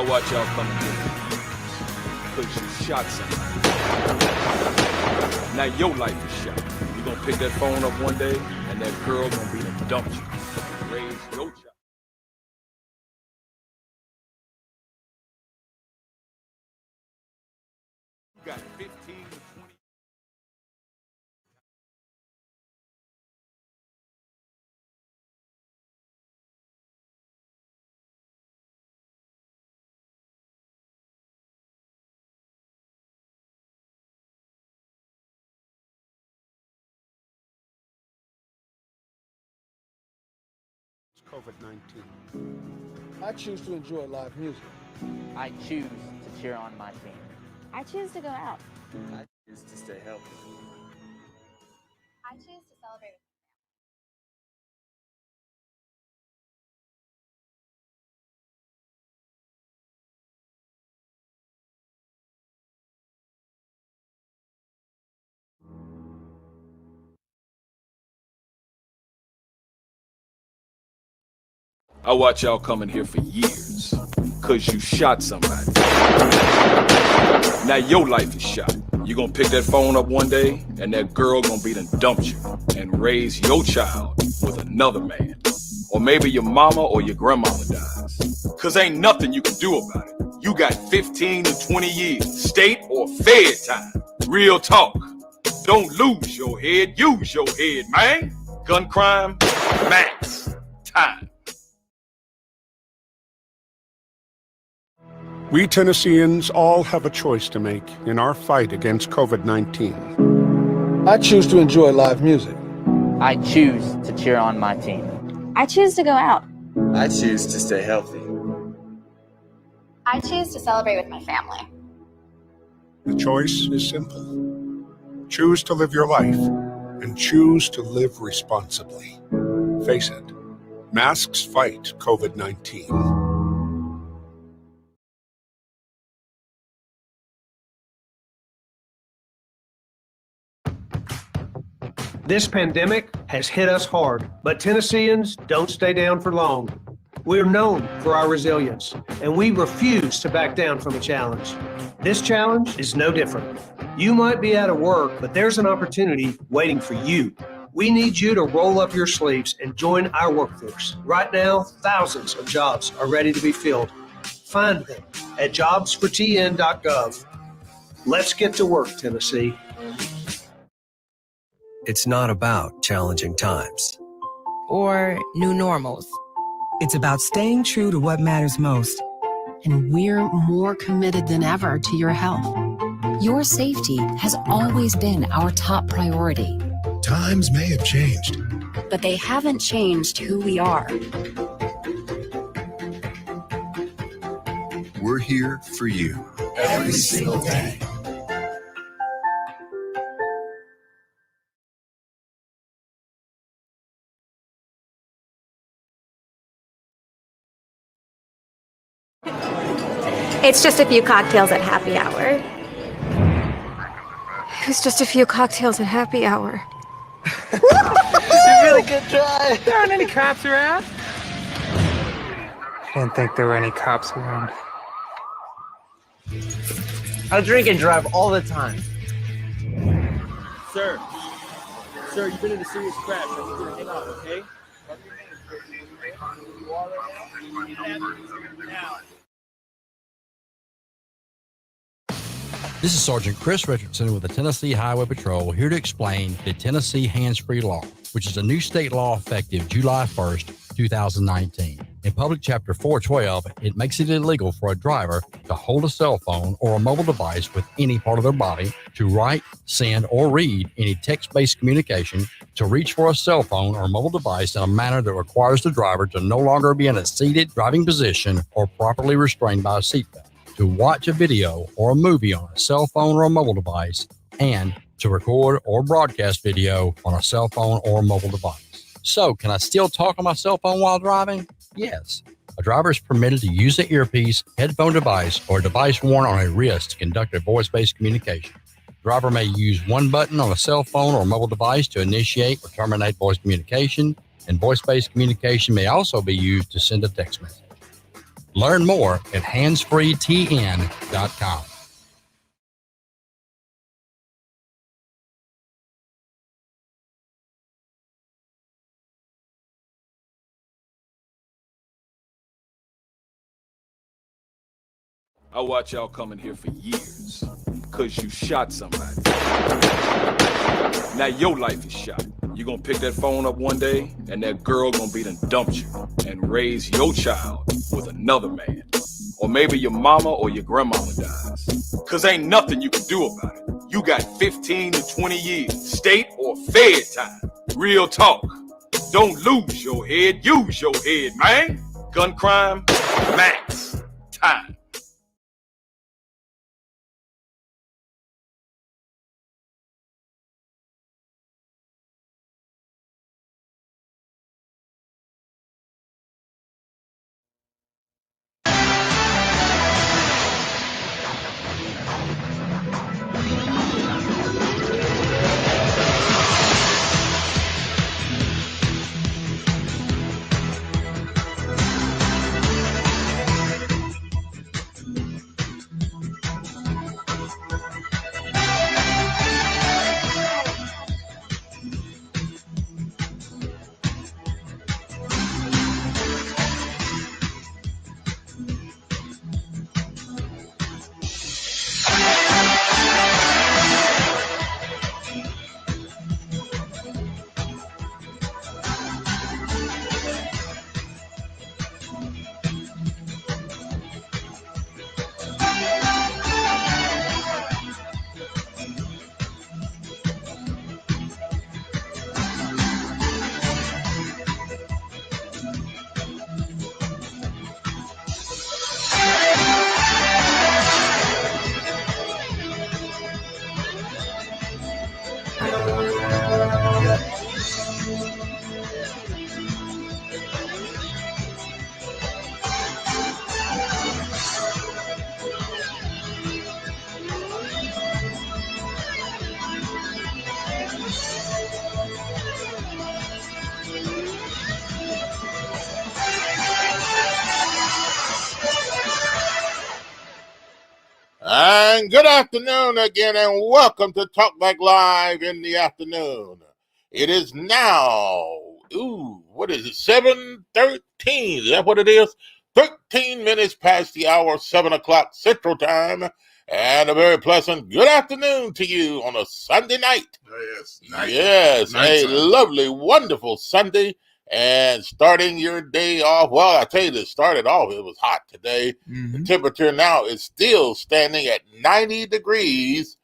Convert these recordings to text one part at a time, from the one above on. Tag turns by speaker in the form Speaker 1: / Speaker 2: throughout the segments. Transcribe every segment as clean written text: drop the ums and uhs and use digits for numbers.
Speaker 1: I watch y'all coming here because you shot somebody. Now your life is shot. You gonna pick that phone up one day, and that girl gonna be done dumped you. Raise your child. You got 15 to 20.
Speaker 2: COVID-19. I choose to enjoy live music.
Speaker 3: I choose to cheer on my team.
Speaker 4: I choose to go out.
Speaker 5: I choose to stay healthy.
Speaker 4: I choose to celebrate with
Speaker 1: I watch y'all coming here for years because you shot somebody. Now your life is shot. You gonna pick that phone up one day, and that girl gonna be done dumped you and raise your child with another man. Or maybe your mama or your grandmama dies. Cause ain't nothing you can do about it. You got 15 to 20 years, state or fed time. Real talk. Don't lose your head, use your head, man. Gun crime, max time.
Speaker 2: We Tennesseans all have a choice to make in our fight against COVID-19. I choose to enjoy live music.
Speaker 3: I choose to cheer on my team.
Speaker 4: I choose to go out.
Speaker 5: I choose to stay healthy.
Speaker 4: I choose to celebrate with my family.
Speaker 2: The choice is simple. Choose to live your life and choose to live responsibly. Face it, masks fight COVID-19.
Speaker 6: This pandemic has hit us hard, but Tennesseans don't stay down for long. We're known for our resilience, and we refuse to back down from a challenge. This challenge is no different. You might be out of work, but there's an opportunity waiting for you. We need you to roll up your sleeves and join our workforce. Right now, thousands of jobs are ready to be filled. Find them at jobsfortn.gov. Let's get to work, Tennessee.
Speaker 7: It's not about challenging times
Speaker 8: or new normals.
Speaker 9: It's about staying true to what matters most.
Speaker 8: And we're more committed than ever to your health. Your safety has always been our top priority.
Speaker 10: Times may have changed,
Speaker 8: but they haven't changed who we are.
Speaker 10: We're here for you every single day.
Speaker 4: It's just a few cocktails at happy hour. It's just a few cocktails at happy hour.
Speaker 5: Really good try.
Speaker 11: There aren't any cops around. Didn't think there were any cops around.
Speaker 3: I drink and drive all the time.
Speaker 12: Sir, you've been in a serious crash. I need you to hang on, okay? Now.
Speaker 13: This is Sergeant Chris Richardson with the Tennessee Highway Patrol, here to explain the Tennessee Hands-Free Law, which is a new state law effective July 1st, 2019. In Public Chapter 412, it makes it illegal for a driver to hold a cell phone or a mobile device with any part of their body, to write, send, or read any text-based communication, to reach for a cell phone or mobile device in a manner that requires the driver to no longer be in a seated driving position or properly restrained by a seatbelt, to watch a video or a movie on a cell phone or a mobile device, and to record or broadcast video on a cell phone or mobile device. So, can I still talk on my cell phone while driving? Yes. A driver is permitted to use an earpiece, headphone device, or a device worn on a wrist to conduct a voice-based communication. The driver may use one button on a cell phone or mobile device to initiate or terminate voice communication, and voice-based communication may also be used to send a text message. Learn more at handsfreetn.com.
Speaker 1: I watch y'all coming here for years because you shot somebody. Now your life is shot. You gonna pick that phone up one day and that girl gonna be done dumped you and raise your child with another man. Or maybe your mama or your grandmama dies. Cause ain't nothing you can do about it. You got 15 to 20 years, state or fed time. Real talk. Don't lose your head, use your head, man. Gun crime, max time.
Speaker 14: And good afternoon again, and welcome to Talk Back Live in the afternoon. It is now, what is it, 7:13? Is that what it is? 13 minutes past the hour, 7 o'clock Central Time, and a very pleasant good afternoon to you on a Sunday night. Yes, a lovely, wonderful Sunday. And starting your day off, well, I tell you, it started off, it was hot today. The temperature now is still standing at 90 degrees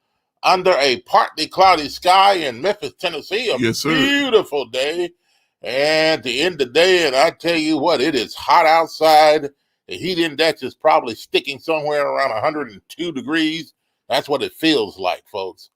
Speaker 14: under a partly cloudy sky in Memphis, Tennessee. A beautiful day. And to end the day, and I tell you what, it is hot outside. The heat index is probably sticking somewhere around 102 degrees. That's what it feels like, folks.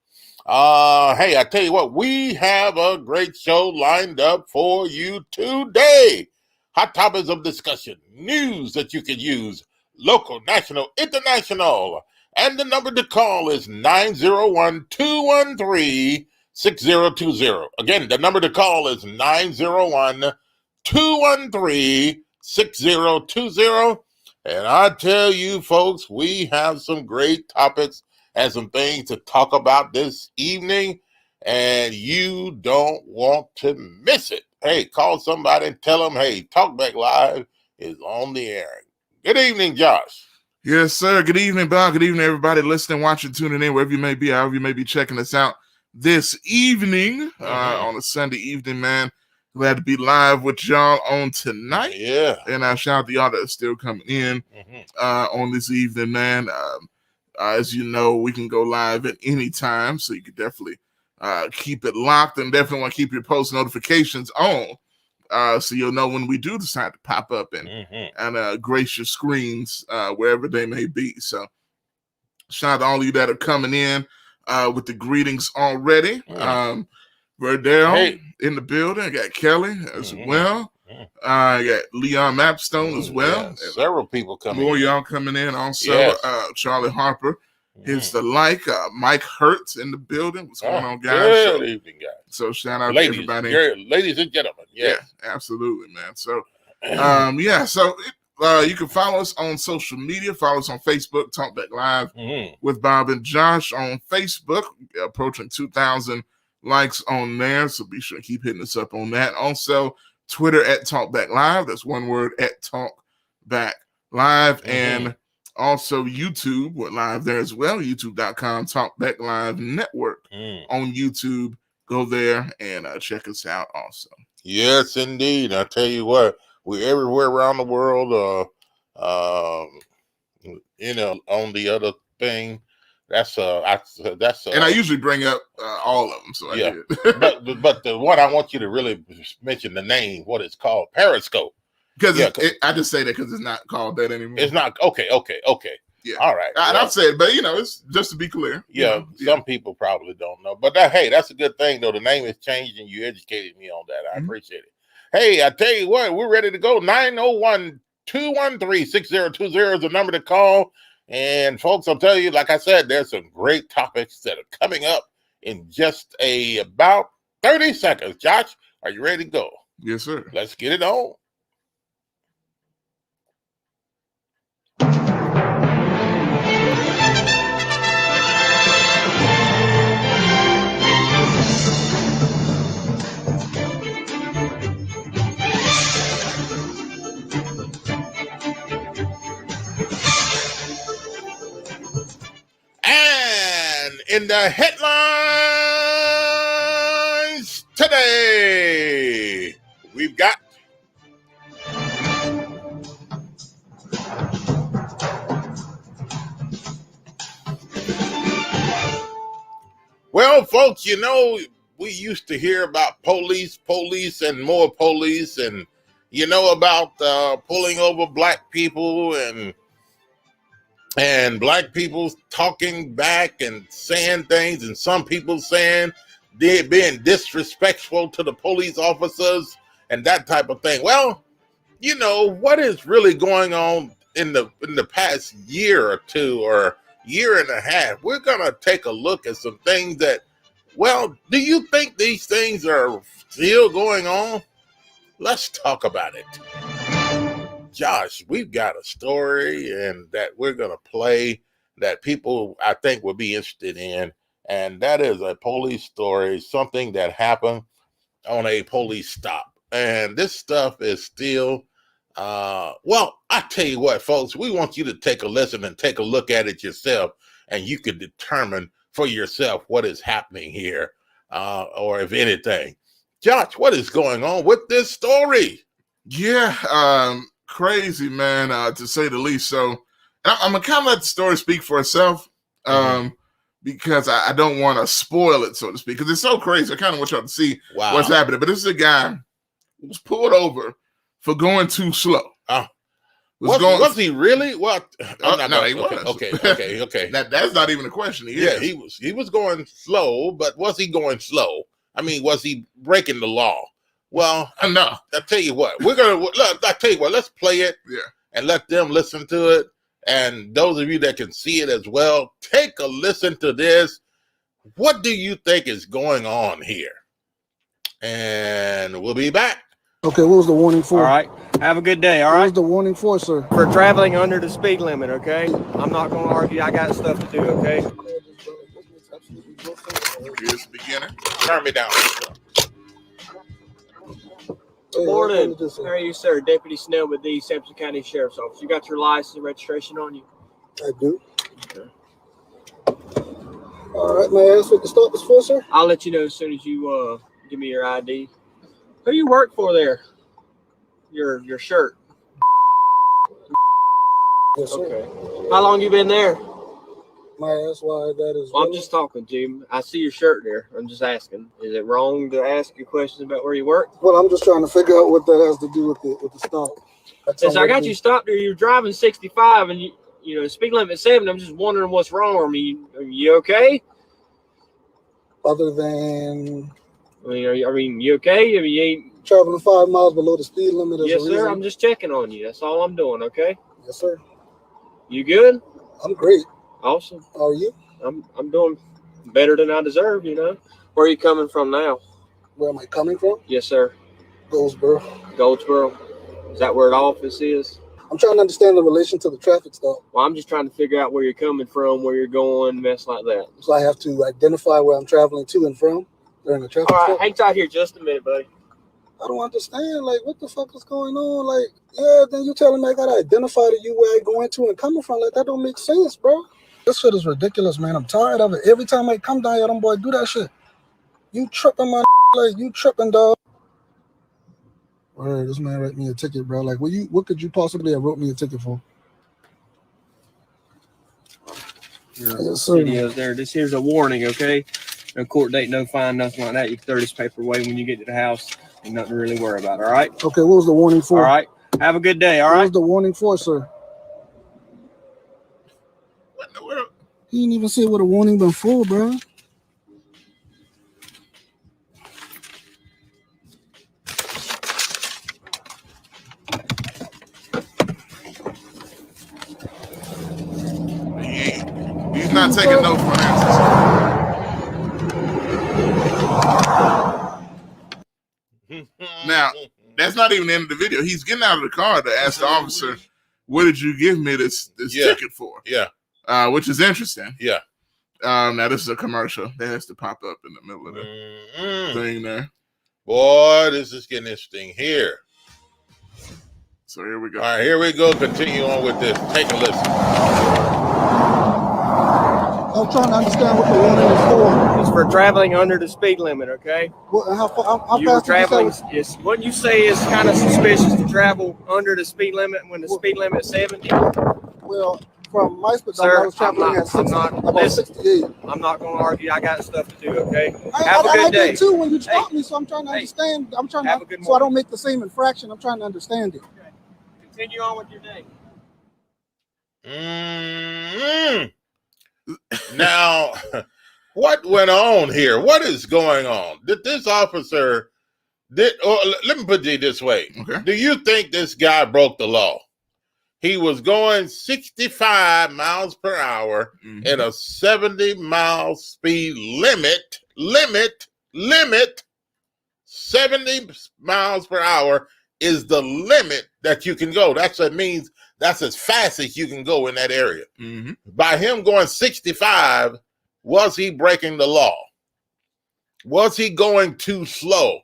Speaker 14: Hey, I tell you what, we have a great show lined up for you today. Hot topics of discussion, news that you can use, local, national, international. And the number to call is 901-213-6020. Again, the number to call is 901-213-6020. And I tell you, folks, we have some great topics and some things to talk about this evening, and you don't want to miss it. Hey, call somebody and tell them, hey, Talk Back Live is on the air. Good evening, Josh.
Speaker 15: Yes, sir. Good evening, Bob. Good evening, everybody listening, watching, tuning in, wherever you may be, however you may be checking us out this evening, on a Sunday evening, man. Glad to be live with y'all on tonight.
Speaker 14: Yeah.
Speaker 15: And I shout out to y'all that are still coming in on this evening, man. As you know, we can go live at any time, so you can definitely keep it locked, and definitely want to keep your post notifications on, so you'll know when we do decide to pop up and grace your screens wherever they may be. So shout out to all of you that are coming in with the greetings already. Verdell in the building. I got Kelly as well. I got Leon Mapstone as well.
Speaker 14: Yeah, several people coming
Speaker 15: More
Speaker 14: in.
Speaker 15: y'all coming in also.
Speaker 14: Yes.
Speaker 15: Charlie Harper hits the like. Mike Hertz in the building. What's going on, guys?
Speaker 14: Good evening, guys.
Speaker 15: So shout out
Speaker 14: ladies,
Speaker 15: to everybody.
Speaker 14: ladies and gentlemen. Yes.
Speaker 15: Yeah, absolutely, man. So, so You can follow us on social media. Follow us on Facebook, Talk Back Live with Bob and Josh on Facebook, approaching 2,000 likes on there. So be sure to keep hitting us up on that. Also, Twitter at Talk Back Live. That's one word, at Talk Back Live. And also YouTube, we're live there as well. YouTube.com, Talk Back Live Network on YouTube. Go there and check us out also.
Speaker 14: Yes, indeed. I tell you what, we're everywhere around the world. On the other thing, that's
Speaker 15: and I usually bring up all of them, so
Speaker 14: yeah.
Speaker 15: I did.
Speaker 14: but the one I want you to really mention the name, what it's called, Periscope.
Speaker 15: Because I just say that because it's not called that anymore.
Speaker 14: It's not okay. Yeah. All right.
Speaker 15: And I've said, but it's just to be clear.
Speaker 14: Yeah. Some people probably don't know, but hey, that's a good thing though. The name is changed, and you educated me on that. I appreciate it. Hey, I tell you what, we're ready to go. 901-213-6020 is the number to call. And folks, I'll tell you, like I said, there's some great topics that are coming up in just about 30 seconds. Josh, are you ready to go?
Speaker 15: Yes, sir.
Speaker 14: Let's get it on. And in the headlines today, we've got well, folks, we used to hear about police, and more police, and about pulling over black people and black people talking back and saying things, and some people saying they're being disrespectful to the police officers and that type of thing. Well, what is really going on in the past year or two or year and a half? We're gonna take a look at some things that, well, do you think these things are still going on? Let's talk about it. Josh, we've got a story and that we're going to play that people, I think, will be interested in. And that is a police story, something that happened on a police stop. And this stuff is still, well, I tell you what, folks, we want you to take a listen and take a look at it yourself. And you can determine for yourself what is happening here, or if anything. Josh, what is going on with this story?
Speaker 15: Yeah, crazy, man, to say the least. So I'm gonna kind of let the story speak for itself, because I don't want to spoil it, so to speak, because it's so crazy. I kind of want y'all to see what's happening. But this is a guy who was pulled over for going too slow.
Speaker 14: Was he really? Well,
Speaker 15: no, he was.
Speaker 14: Okay.
Speaker 15: That's not even a question.
Speaker 14: He was going slow, but was he going slow? I mean, was he breaking the law? Well,
Speaker 15: no.
Speaker 14: I'll tell you what. Let's play it and let them listen to it. And those of you that can see it as well, take a listen to this. What do you think is going on here? And we'll be back.
Speaker 16: Okay, what was the warning for?
Speaker 12: All right. Have a good day, all right?
Speaker 16: What was the warning for, sir?
Speaker 12: For traveling under the speed limit, okay? I'm not going to argue. I got stuff to do, okay?
Speaker 15: Here's the beginner.
Speaker 14: Turn me down.
Speaker 12: Good morning. How are you, sir? Deputy Snell with the Sampson County Sheriff's Office. You got your license and registration on you?
Speaker 16: I do. Okay. All right, may I ask what the stop is for, sir?
Speaker 12: I'll let you know as soon as you give me your ID. Who you work for there? Your shirt.
Speaker 16: Yes, sir.
Speaker 12: Okay. How long you been there?
Speaker 16: May I ask why that is?
Speaker 12: Well, I'm just talking to you. I see your shirt there. I'm just asking. Is it wrong to ask you questions about where you work?
Speaker 16: Well, I'm just trying to figure out what that has to do with the stop.
Speaker 12: Since I got you stopped there, you're driving 65 and you know, speed limit 70. I'm just wondering what's wrong. Are you okay?
Speaker 16: Other than,
Speaker 12: I mean, you okay? I mean, you ain't
Speaker 16: traveling 5 miles below the speed limit.
Speaker 12: Yes, sir. I'm just checking on you. That's all I'm doing. Okay.
Speaker 16: Yes, sir.
Speaker 12: You good?
Speaker 16: I'm great.
Speaker 12: Awesome.
Speaker 16: How are you?
Speaker 12: I'm doing better than I deserve. You know. Where are you coming from now?
Speaker 16: Where am I coming from?
Speaker 12: Yes, sir.
Speaker 16: Goldsboro.
Speaker 12: Goldsboro. Is that where the office is?
Speaker 16: I'm trying to understand the relation to the traffic stop.
Speaker 12: Well, I'm just trying to figure out where you're coming from, where you're going, mess like that.
Speaker 16: So I have to identify where I'm traveling to and from during the traffic
Speaker 12: All right,
Speaker 16: stop.
Speaker 12: hang tight here just a minute, buddy.
Speaker 16: I don't understand. Like, what the fuck is going on? Like, yeah, then you telling me I gotta identify to you where I going to and coming from. Like, that don't make sense, bro. This shit is ridiculous, man. I'm tired of it. Every time I come down here, them boys do that shit. You tripping, my like, you tripping, dog. Word, this man wrote me a ticket, bro. Like, what could you possibly have wrote me a ticket for? Yes, sir.
Speaker 12: Videos there. This here's a warning, okay? No court date, no fine, nothing like that. You can throw this paper away when you get to the house. Ain't nothing to really worry about, all right?
Speaker 16: Okay, what was the warning for?
Speaker 12: All right. Have a good day, all right?
Speaker 16: What was the warning for, sir?
Speaker 15: What in the world?
Speaker 16: He didn't even say what a warning been for, bro.
Speaker 15: He's not taking no for answers. Now, that's not even the end of the video. He's getting out of the car to ask the officer, what did you give me this ticket for?
Speaker 14: Yeah.
Speaker 15: Which is interesting.
Speaker 14: Yeah.
Speaker 15: Now, this is a commercial that has to pop up in the middle of the thing there.
Speaker 14: Boy, this is getting interesting here.
Speaker 15: So here we go.
Speaker 14: All right, here we go. Continue on with this. Take a listen.
Speaker 16: I'm trying to understand what the warning is for.
Speaker 12: It's for traveling under the speed limit, okay?
Speaker 16: What, how
Speaker 12: You were
Speaker 16: fast did you
Speaker 12: traveling.
Speaker 16: say?
Speaker 12: Yes. What you say is kind of suspicious to travel under the speed limit when the speed limit is 70.
Speaker 16: Well, from my perspective,
Speaker 12: Sir,
Speaker 16: I was traveling at 60, about
Speaker 12: listen,
Speaker 16: 68.
Speaker 12: I'm not going to argue. I got stuff to do, okay?
Speaker 16: I
Speaker 12: Have a good day.
Speaker 16: did too when you stopped me, so I'm trying to understand. I'm trying
Speaker 12: have a
Speaker 16: to,
Speaker 12: good
Speaker 16: so I don't make the same infraction. I'm trying to understand it.
Speaker 12: Okay. Continue on with your day.
Speaker 14: Now, what went on here? What is going on? Did this officer let me put it this way.
Speaker 15: Okay.
Speaker 14: Do you think this guy broke the law? He was going 65 miles per hour in a 70-mile speed limit. 70 miles per hour is the limit that you can go. That means that's as fast as you can go in that area. By him going 65, was he breaking the law? Was he going too slow?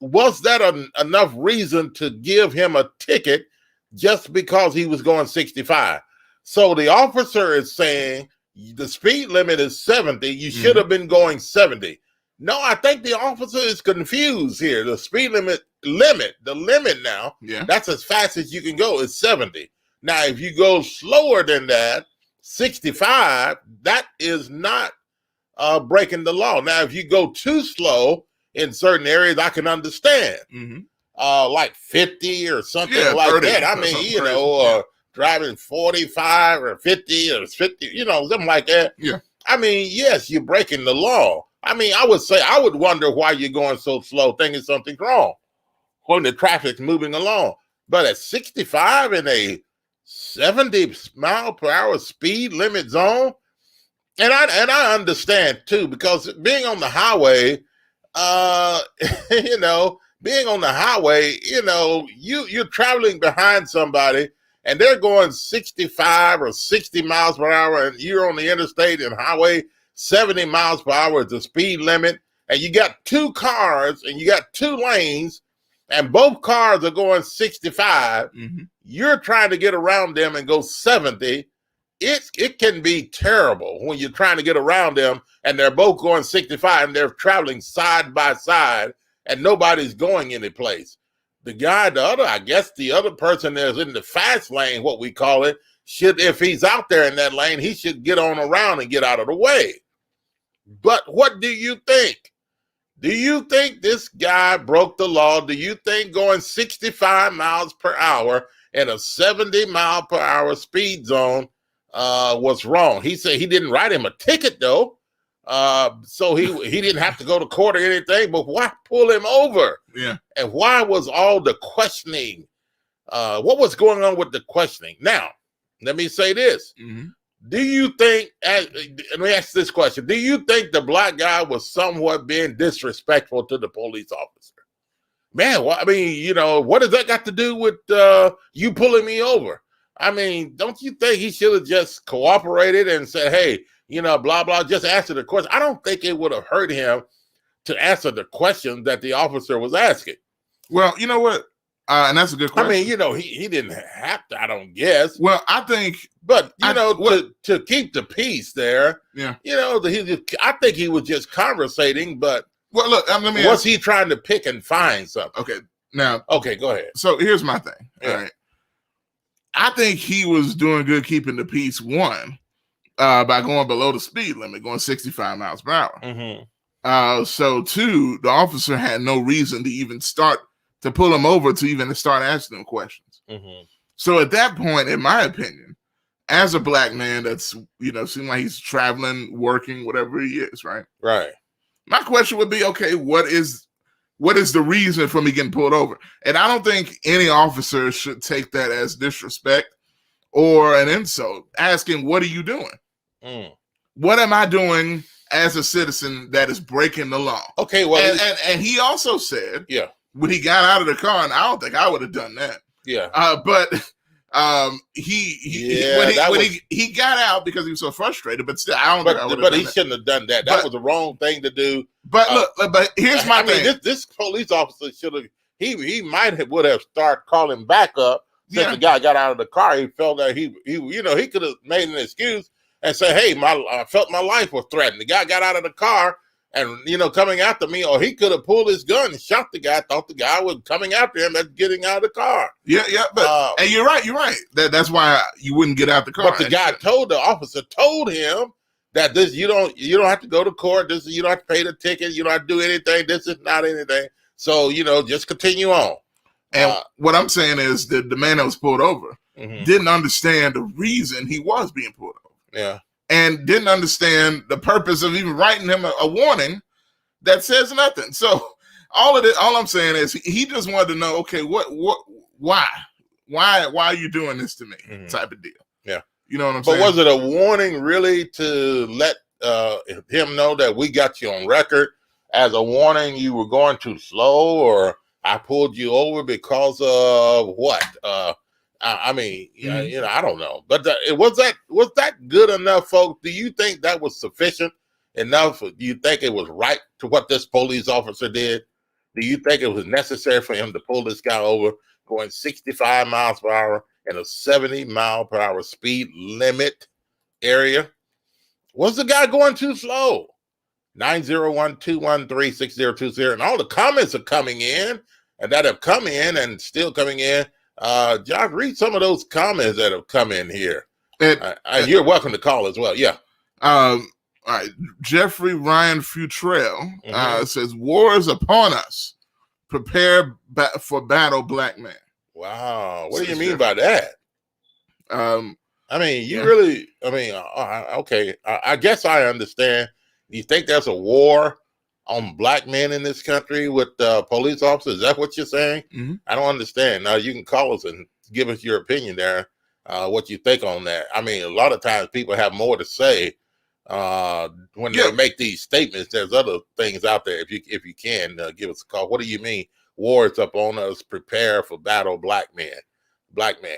Speaker 14: Was that enough reason to give him a ticket just because he was going 65? So the officer is saying the speed limit is 70. You should have been going 70. No, I think the officer is confused here. The speed limit, the limit now, that's as fast as you can go is 70. Now, if you go slower than that, 65, that is not breaking the law. Now, if you go too slow in certain areas, I can understand. Like 50 or something like
Speaker 15: 30,
Speaker 14: that. I mean, you know, driving 45 or 50 or 50, you know, something like that.
Speaker 15: Yeah.
Speaker 14: I mean, yes, you're breaking the law. I mean, I would wonder why you're going so slow, thinking something's wrong when the traffic's moving along. But at 65 in a 70 mile per hour speed limit zone, and I understand too, because being on the highway, you know, being on the highway, you know, you're traveling behind somebody and they're going 65 or 60 miles per hour and you're on the interstate and highway, 70 miles per hour is the speed limit. And you got two cars and you got two lanes and both cars are going 65. You're trying to get around them and go 70. It can be terrible when you're trying to get around them and they're both going 65 and they're traveling side by side and nobody's going any place. I guess the other person that's in the fast lane, what we call it, if he's out there in that lane, he should get on around and get out of the way. But what do you think? Do you think this guy broke the law? Do you think going 65 miles per hour in a 70 mile per hour speed zone was wrong? He said he didn't write him a ticket though. So he didn't have to go to court or anything, but why pull him over?
Speaker 15: Yeah.
Speaker 14: And why was all the questioning? What was going on with the questioning? Now, let me say this. Do you think, let me ask this question. Do you think the black guy was somewhat being disrespectful to the police officer? Man, I mean, you know, what does that got to do with you pulling me over? I mean, don't you think he should have just cooperated and said, hey, blah, blah, just answer the question? I don't think it would have hurt him to answer the question that the officer was asking.
Speaker 15: Well, you know what? And that's a good question.
Speaker 14: I mean, he didn't have to, I don't guess.
Speaker 15: Well, I think,
Speaker 14: but to keep the peace there,
Speaker 15: yeah,
Speaker 14: I think he was just conversating. But
Speaker 15: look,
Speaker 14: was he trying to pick and find something?
Speaker 15: Okay,
Speaker 14: go ahead.
Speaker 15: So here's my thing.
Speaker 14: Yeah.
Speaker 15: All right, I think he was doing good keeping the peace. One, by going below the speed limit, going 65 miles per hour.
Speaker 14: Mm-hmm.
Speaker 15: So two, the officer had no reason to even start to pull him over to even start asking him questions.
Speaker 14: Mm-hmm.
Speaker 15: So at that point, in my opinion, as a black man that's, seems like he's traveling, working, whatever he is, right?
Speaker 14: Right.
Speaker 15: My question would be, okay, what is the reason for me getting pulled over? And I don't think any officer should take that as disrespect or an insult, asking, what are you doing? What am I doing as a citizen that is breaking the law?
Speaker 14: Okay, well,
Speaker 15: and he also said,
Speaker 14: yeah,
Speaker 15: when he got out of the car, and I don't think I would have done that.
Speaker 14: Yeah.
Speaker 15: But he got out because he was so frustrated. But still, I don't think I would have done that.
Speaker 14: But he shouldn't have done that. That was the wrong thing to do.
Speaker 15: But look, but here's my thing.
Speaker 14: Mean, this police officer should have. He would have started calling back up since the guy got out of the car. He felt that he could have made an excuse and say, "Hey, I felt my life was threatened. The guy got out of the car and coming after me," or he could have pulled his gun and shot the guy. Thought the guy was coming after him as getting out of the car.
Speaker 15: Yeah, but and you're right. That's why you wouldn't get out the car.
Speaker 14: But the guy the officer told him that this you don't have to go to court. This you don't have to pay the ticket. You don't have to do anything. This is not anything. So just continue on.
Speaker 15: And what I'm saying is that the man that was pulled over didn't understand the reason he was being pulled over.
Speaker 14: Yeah.
Speaker 15: And didn't understand the purpose of even writing him a warning that says nothing. So all I'm saying is he just wanted to know, okay, why are you doing this to me? Type of deal.
Speaker 14: Yeah.
Speaker 15: You know what I'm saying?
Speaker 14: But was it a warning really to let him know that we got you on record as a warning you were going too slow, or I pulled you over because of what? I mean, I don't know. But was that good enough, folks? Do you think that was sufficient enough? Do you think it was right to what this police officer did? Do you think it was necessary for him to pull this guy over going 65 miles per hour in a 70 mile per hour speed limit area? Was the guy going too slow? 901-213-6020. And all the comments are coming in and that have come in and still coming in. Josh, read some of those comments that have come in here. And you're welcome to call as well. Yeah.
Speaker 15: All right. Jeffrey Ryan Futrell says, "War is upon us. Prepare for battle, black man."
Speaker 14: Wow. What do you mean by that? I mean, okay. I guess I understand. You think there's a war on black men in this country with police officers? Is that what you're saying? I don't understand. Now, you can call us and give us your opinion there, what you think on that. I mean, a lot of times people have more to say when they make these statements. There's other things out there. If you can, give us a call. What do you mean? War is up on us. Prepare for battle, black man. Black man.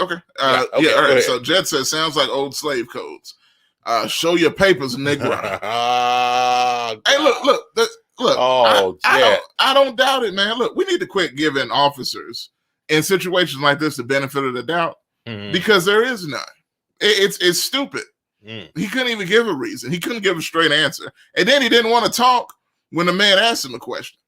Speaker 15: Okay. All right. So Jet says, sounds like old slave codes. Show your papers, Negro. Hey, look.
Speaker 14: Oh,
Speaker 15: I don't doubt it, man. Look, we need to quit giving officers in situations like this the benefit of the doubt because there is none. It's stupid. He couldn't even give a reason. He couldn't give a straight answer. And then he didn't want to talk when the man asked him a question.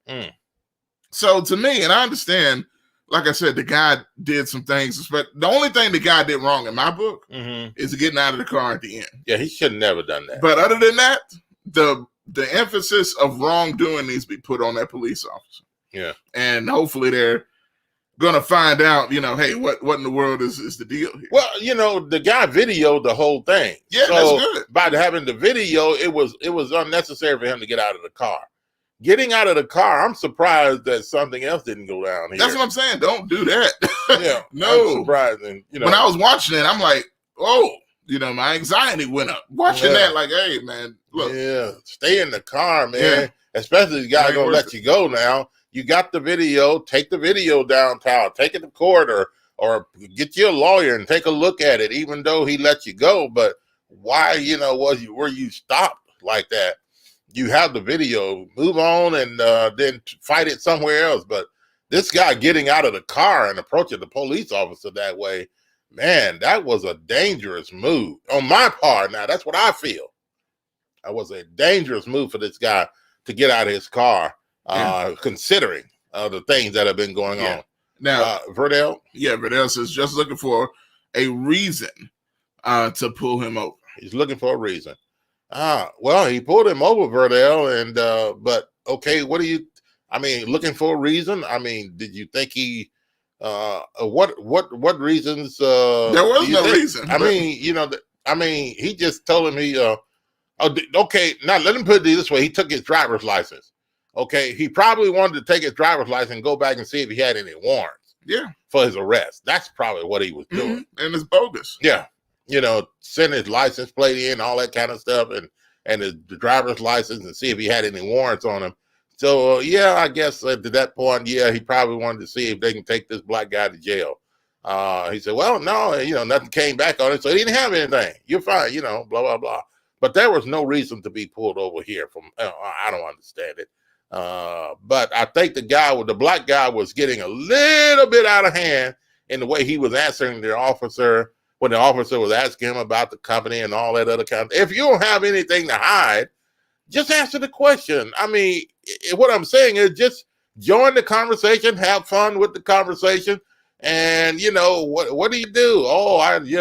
Speaker 15: So to me, and I understand, like I said, the guy did some things. But the only thing the guy did wrong in my book is getting out of the car at the end.
Speaker 14: Yeah, he should have never done that.
Speaker 15: But other than that, the emphasis of wrongdoing needs to be put on that police officer.
Speaker 14: Yeah.
Speaker 15: And hopefully they're going to find out, hey, what in the world is the deal here?
Speaker 14: Well, the guy videoed the whole thing.
Speaker 15: Yeah,
Speaker 14: so
Speaker 15: that's good.
Speaker 14: By having the video, it was unnecessary for him to get out of the car. Getting out of the car, I'm surprised that something else didn't go down here.
Speaker 15: That's what I'm saying. Don't do that.
Speaker 14: Yeah.
Speaker 15: No.
Speaker 14: I'm surprised. And,
Speaker 15: when I was watching it, I'm like, oh, my anxiety went up. Watching that, like, hey, man, look.
Speaker 14: Yeah. Stay in the car, man. Yeah. Especially the guy going to let you go now. You got the video. Take the video downtown. Take it to court or get you a lawyer and take a look at it, even though he let you go. But why, were you stopped like that? You have the video, move on and then fight it somewhere else. But this guy getting out of the car and approaching the police officer that way, man, that was a dangerous move on my part. Now, that's what I feel. That was a dangerous move for this guy to get out of his car, considering the things that have been going on.
Speaker 15: Now,
Speaker 14: Verdell?
Speaker 15: Yeah, Verdell says just looking for a reason to pull him over.
Speaker 14: He's looking for a reason. Well, he pulled him over, Verdell, and but okay, looking for a reason? I mean, did you think he what reasons
Speaker 15: there was no reason.
Speaker 14: He just told him okay, now let him put it this way. He took his driver's license. Okay, he probably wanted to take his driver's license and go back and see if he had any warrants.
Speaker 15: Yeah.
Speaker 14: For his arrest. That's probably what he was doing.
Speaker 15: And it's bogus.
Speaker 14: Yeah. Send his license plate in, all that kind of stuff, and his driver's license, and see if he had any warrants on him. So, I guess to that point, he probably wanted to see if they can take this black guy to jail. He said, well, no, nothing came back on it, so he didn't have anything. You're fine, blah, blah, blah. But there was no reason to be pulled over here I don't understand it. But I think the black guy was getting a little bit out of hand in the way he was answering the officer when the officer was asking him about the company and all that other kind of. If you don't have anything to hide, just answer the question. I mean, what I'm saying is just join the conversation, have fun with the conversation. And what do you do? Oh,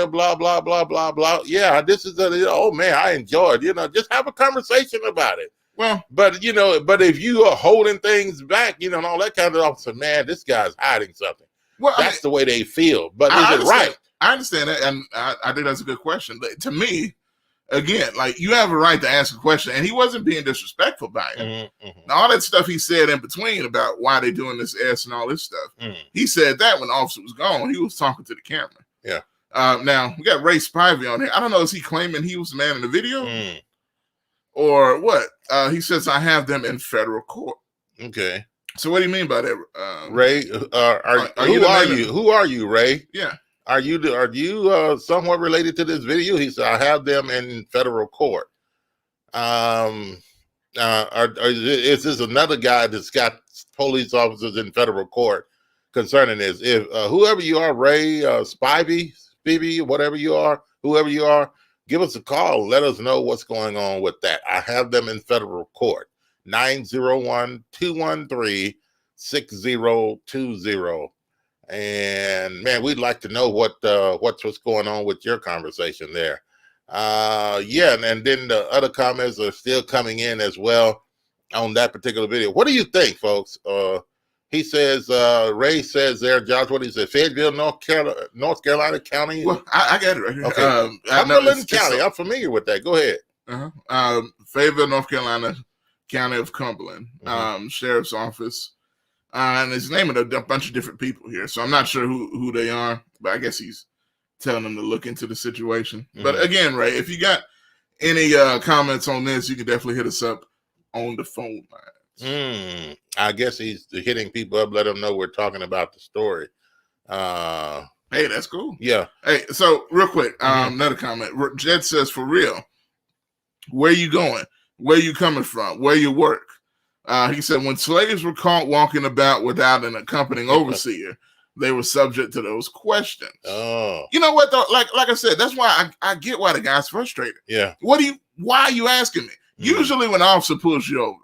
Speaker 14: blah blah blah blah blah. Yeah, this is oh man, I enjoyed. Just have a conversation about it.
Speaker 15: Well,
Speaker 14: but if you are holding things back, and all that kind of stuff, man, this guy's hiding something. Well, that's the way they feel. But is it right?
Speaker 15: I understand that, and I think that's a good question. But to me, again, like you have a right to ask a question, and he wasn't being disrespectful by it. Now, all that stuff he said in between about why they doing this and all this stuff, he said that when the officer was gone, he was talking to the camera.
Speaker 14: Yeah.
Speaker 15: Now we got Ray Spivey on here. I don't know, is he claiming he was the man in the video, or what? He says I have them in federal court.
Speaker 14: Okay.
Speaker 15: So what do you mean by that,
Speaker 14: Ray? Who are you, Ray?
Speaker 15: Yeah.
Speaker 14: Are you somewhat related to this video? He said, I have them in federal court. Is this another guy that's got police officers in federal court concerning this? If whoever you are, Ray, Spivey, whoever you are, give us a call. Let us know what's going on with that. I have them in federal court. 901-213-6020. And man, we'd like to know what's going on with your conversation there. And then the other comments are still coming in as well on that particular video. What do you think, folks? He says, Ray says there, Josh, what he said, Fayetteville, North Carolina County.
Speaker 15: Well, I got it right here.
Speaker 14: Okay. Cumberland County. I'm familiar with that. Go ahead.
Speaker 15: Fayetteville, North Carolina, County of Cumberland, Sheriff's Office. And he's naming a bunch of different people here. So I'm not sure who they are, but I guess he's telling them to look into the situation. But again, Ray, if you got any comments on this, you can definitely hit us up on the phone lines.
Speaker 14: I guess he's hitting people up, let them know we're talking about the story.
Speaker 15: Hey, that's cool.
Speaker 14: Yeah.
Speaker 15: Hey, so real quick, another comment. Jed says, for real, where you going? Where you coming from? Where you work? He said, when slaves were caught walking about without an accompanying overseer, they were subject to those questions.
Speaker 14: Oh.
Speaker 15: You know what, though? Like I said, that's why I get why the guy's frustrated.
Speaker 14: Yeah.
Speaker 15: Why are you asking me? Usually when an officer pulls you over,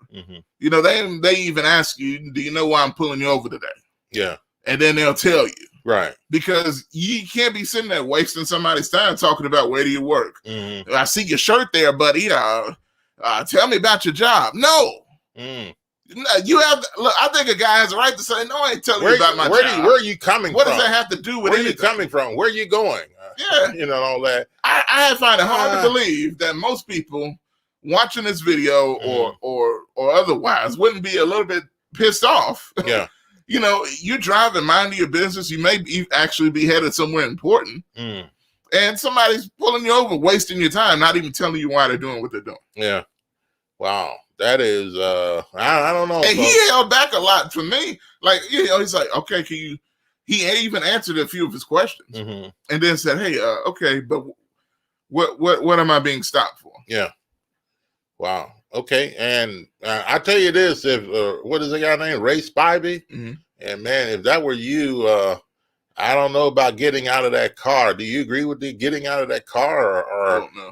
Speaker 15: they even ask you, do you know why I'm pulling you over today?
Speaker 14: Yeah.
Speaker 15: And then they'll tell you.
Speaker 14: Right.
Speaker 15: Because you can't be sitting there wasting somebody's time talking about where do you work. I see your shirt there, buddy. Tell me about your job. No. You have. Look, I think a guy has a right to say, no, I ain't telling you about my job.
Speaker 14: Where are you coming
Speaker 15: what
Speaker 14: from?
Speaker 15: What does that have to do with anything?
Speaker 14: Where are you coming from? Where are you going? All that.
Speaker 15: I find it hard to believe that most people watching this video or otherwise wouldn't be a little bit pissed off.
Speaker 14: Yeah.
Speaker 15: You're driving, minding your business. You may actually be headed somewhere important. And somebody's pulling you over, wasting your time, not even telling you why they're doing what they're doing.
Speaker 14: Yeah. Wow. That is, I don't know.
Speaker 15: And he held back a lot for me. Like, he's like, okay, he he even answered a few of his questions,
Speaker 14: Mm-hmm.
Speaker 15: and then said, "Hey, okay, but what am I being stopped for?"
Speaker 14: Yeah. Wow. Okay. And I tell you this: if what is the guy named Ray Spivey?
Speaker 15: Mm-hmm.
Speaker 14: And man, if that were you, I don't know about getting out of that car. Do you agree with the getting out of that car,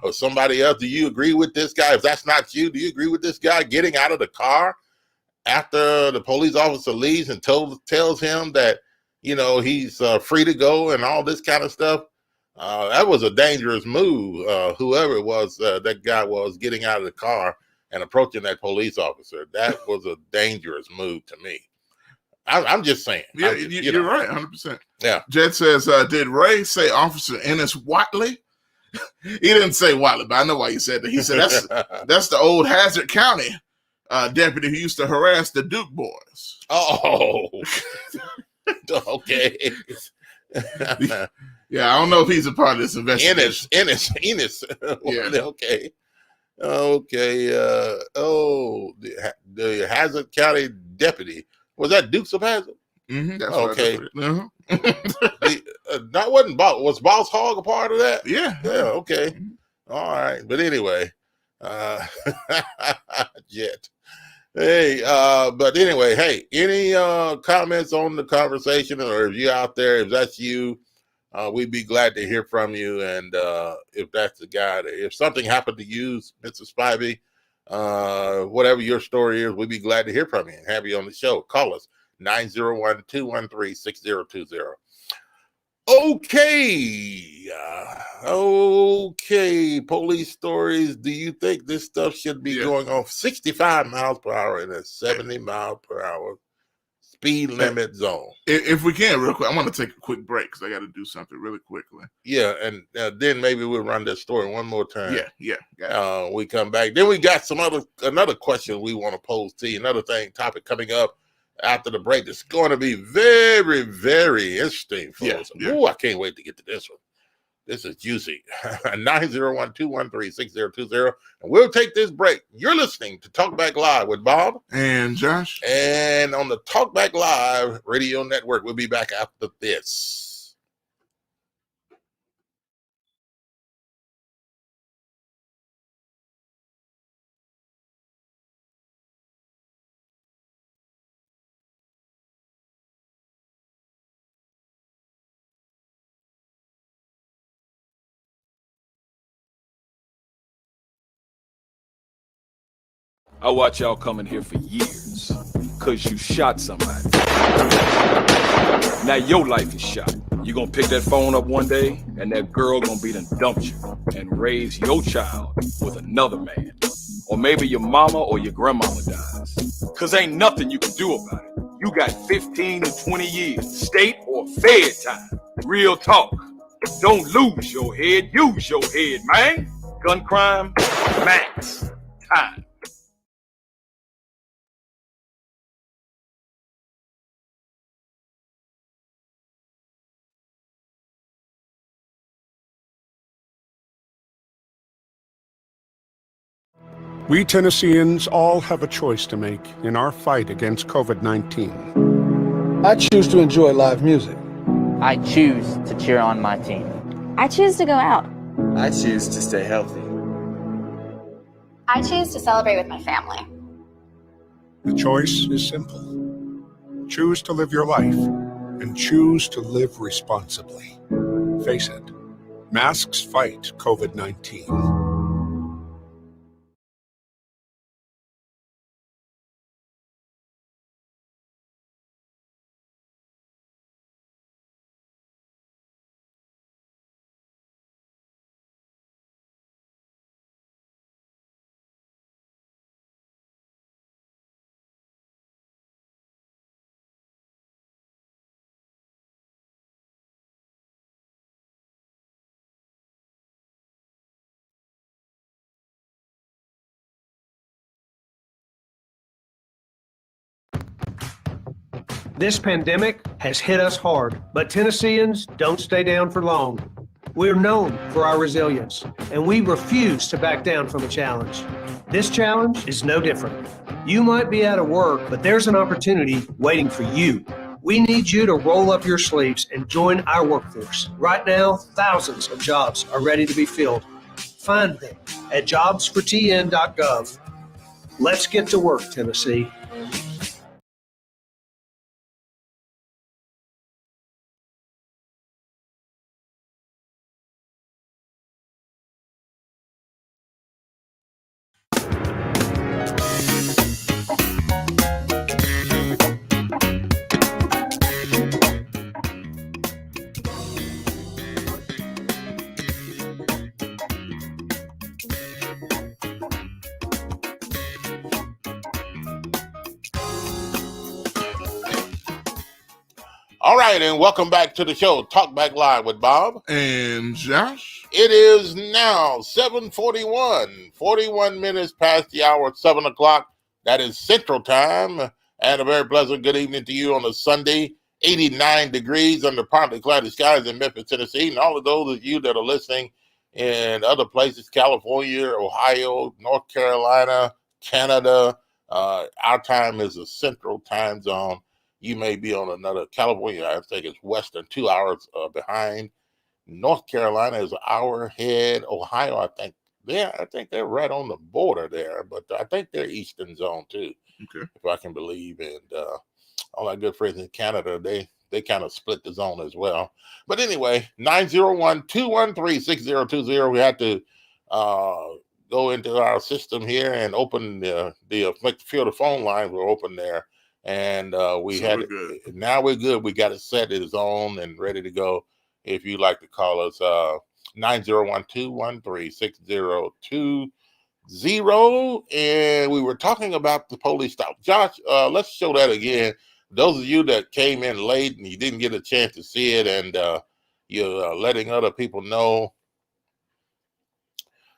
Speaker 14: or somebody else? Do you agree with this guy? If that's not you, do you agree with this guy getting out of the car after the police officer leaves and tells him that, you know, he's free to go and all this kind of stuff? That was a dangerous move. Whoever it was, that guy was getting out of the car and approaching that police officer. That was a dangerous move to me. I'm just saying.
Speaker 15: Yeah, you're right, 100%.
Speaker 14: Yeah.
Speaker 15: Jed says, did Ray say Officer Ennis Watley? He didn't say Watley, but I know why he said that. He said that's the old Hazard County deputy who used to harass the Duke boys.
Speaker 14: Oh, okay.
Speaker 15: Yeah, I don't know if he's a part of this investigation.
Speaker 14: Ennis.
Speaker 15: Yeah.
Speaker 14: Okay. The Hazard County deputy. Was that Dukes of Hazard?
Speaker 15: Mm-hmm, that's
Speaker 14: okay.
Speaker 15: Uh-huh.
Speaker 14: That wasn't Boss. Was Boss Hogg a part of that?
Speaker 15: Yeah.
Speaker 14: Okay. All right. But anyway, Jet. Hey, but anyway, hey, any comments on the conversation, or if you out there, if that's you, we'd be glad to hear from you. And if that's the guy, if something happened to you, Mr. Spivey, whatever your story is, we'd be glad to hear from you and have you on the show. Call us 901-213-6020. Okay, police stories. Do you think this stuff should be going on 65 miles per hour in a 70 mile per hour speed limit zone?
Speaker 15: If we can, real quick, I want to take a quick break because I got to do something really quickly.
Speaker 14: Yeah, and then maybe we'll run this story one more time.
Speaker 15: Yeah.
Speaker 14: We come back. Then we got another question we want to pose to you. Another topic coming up after the break. It's going to be very, very interesting for us. Ooh, I can't wait to get to this one. This is juicy. 901-213-6020. And we'll take this break. You're listening to Talk Back Live with Bob
Speaker 15: and Josh.
Speaker 14: And on the Talk Back Live radio network, we'll be back after this. I watch y'all coming here for years because you shot somebody. Now your life is shot. You gonna pick that phone up one day and that girl gonna be done dumped you and raise your child with another man. Or maybe your mama or your grandmama dies. Cause ain't nothing you can do about it. You got 15 to 20 years, state or fed time. Real talk. Don't lose your head, use your head, man. Gun crime, max time.
Speaker 2: We Tennesseans all have a choice to make in our fight against COVID-19.
Speaker 16: I choose to enjoy live music.
Speaker 3: I choose to cheer on my team.
Speaker 4: I choose to go out.
Speaker 5: I choose to stay healthy.
Speaker 4: I choose to celebrate with my family.
Speaker 2: The choice is simple. Choose to live your life and choose to live responsibly. Face it, masks fight COVID-19.
Speaker 6: This pandemic has hit us hard, but Tennesseans don't stay down for long. We're known for our resilience, and we refuse to back down from a challenge. This challenge is no different. You might be out of work, but there's an opportunity waiting for you. We need you to roll up your sleeves and join our workforce. Right now, thousands of jobs are ready to be filled. Find them at jobsfortn.gov. Let's get to work, Tennessee.
Speaker 14: All right, and welcome back to the show, Talk Back Live with Bob
Speaker 15: and Josh.
Speaker 14: It is now 7:41, 41 minutes past the hour of 7 o'clock. That is Central Time. And a very pleasant good evening to you on a Sunday. 89 degrees under partly cloudy skies in Memphis, Tennessee. And all of those of you that are listening in other places, California, Ohio, North Carolina, Canada, our time is a Central Time zone. You may be on another California, I think it's Western, 2 hours behind. North Carolina is an hour ahead. Ohio, I think they're right on the border there, but I think they're Eastern zone too, if I can believe. And all our good friends in Canada, they kind of split the zone as well. But anyway, 901-213-6020. We had to go into our system here and open make feel the phone lines were open there. And now we're good. We got it set. It is on and ready to go. If you'd like to call us, 901-213-6020. And we were talking about the police stop. Josh, let's show that again. Those of you that came in late and you didn't get a chance to see it, and you're letting other people know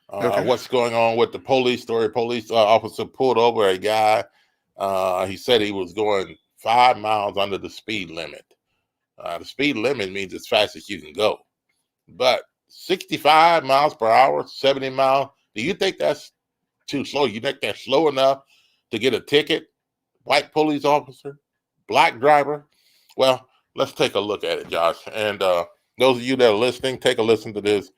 Speaker 14: what's going on with the police story. Police officer pulled over a guy. He said he was going 5 miles under the speed limit. The speed limit means as fast as you can go. But 65 miles per hour, 70 miles, do you think that's too slow? You think that's slow enough to get a ticket? White police officer, black driver? Well, let's take a look at it, Josh. And those of you that are listening, take a listen to this.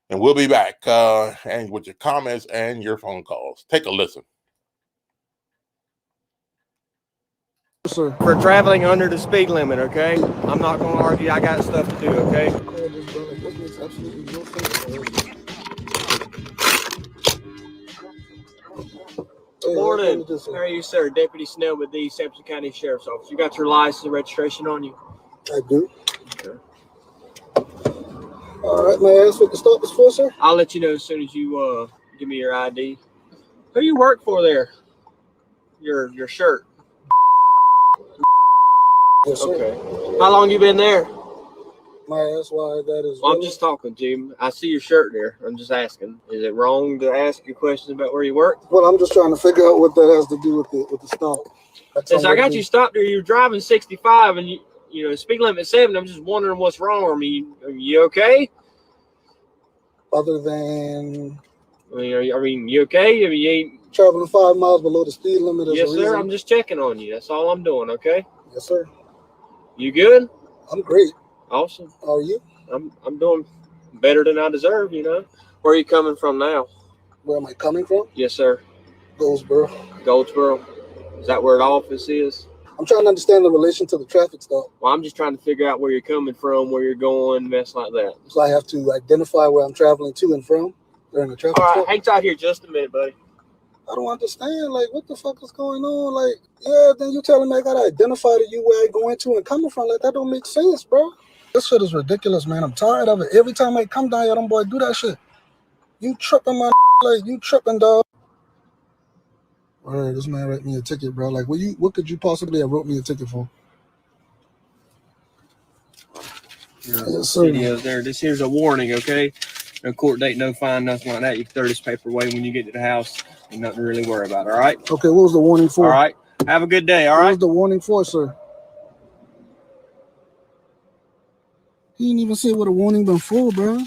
Speaker 14: And we'll be back and with your comments and your phone calls. Take a listen.
Speaker 12: For traveling under the speed limit, okay? I'm not going to argue. I got stuff to do, okay? Morning. How are you, sir? Deputy Snell with the Sampson County Sheriff's Office. You got your license and registration on you?
Speaker 16: I do. Okay. All right, may I ask what the stop is for, sir?
Speaker 12: I'll let you know as soon as you give me your ID. Who you work for there? Your shirt.
Speaker 16: Yes, sir.
Speaker 12: Okay. How long you been there?
Speaker 16: May I ask why that is?
Speaker 12: Well, I'm just talking to you. I see your shirt there. I'm just asking. Is it wrong to ask you questions about where you work?
Speaker 16: Well, I'm just trying to figure out what that has to do with the stop.
Speaker 12: Since I got you stopped there, you're driving 65 and you know, speed limit 70. I'm just wondering what's wrong. Are you okay?
Speaker 16: Other than,
Speaker 12: you okay? I mean, you ain't
Speaker 16: traveling 5 miles below the speed limit.
Speaker 12: Yes, sir. I'm just checking on you. That's all I'm doing. Okay.
Speaker 16: Yes, sir.
Speaker 12: You good?
Speaker 16: I'm great.
Speaker 12: Awesome.
Speaker 16: How are you?
Speaker 12: I'm doing better than I deserve. You know. Where are you coming from now?
Speaker 16: Where am I coming from?
Speaker 12: Yes, sir.
Speaker 16: Goldsboro.
Speaker 12: Goldsboro. Is that where the office is?
Speaker 16: I'm trying to understand the relation to the traffic stop.
Speaker 12: Well, I'm just trying to figure out where you're coming from, where you're going, mess like that.
Speaker 16: So I have to identify where I'm traveling to and from during the traffic
Speaker 12: stop?
Speaker 16: All right,
Speaker 12: hang tight here just a minute, buddy.
Speaker 16: I don't understand. Like, what the fuck is going on? Like, yeah, then you telling me I gotta identify to you where I'm going to and coming from. Like, that don't make sense, bro. This shit is ridiculous, man. I'm tired of it. Every time I come down here, them boy do that shit. You tripping, my like, you tripping, dog. All right, this man wrote me a ticket, bro. Like, what could you possibly have wrote me a ticket for?
Speaker 12: Yes, sir. Videos there. This here's a warning, okay? No court date, no fine, nothing like that. You can throw this paper away when you get to the house. Ain't nothing to really worry about, all right?
Speaker 16: Okay, what was the warning for?
Speaker 12: All right. Have a good day, all right?
Speaker 16: What was the warning for, sir? He didn't even say what a warning been for, bro.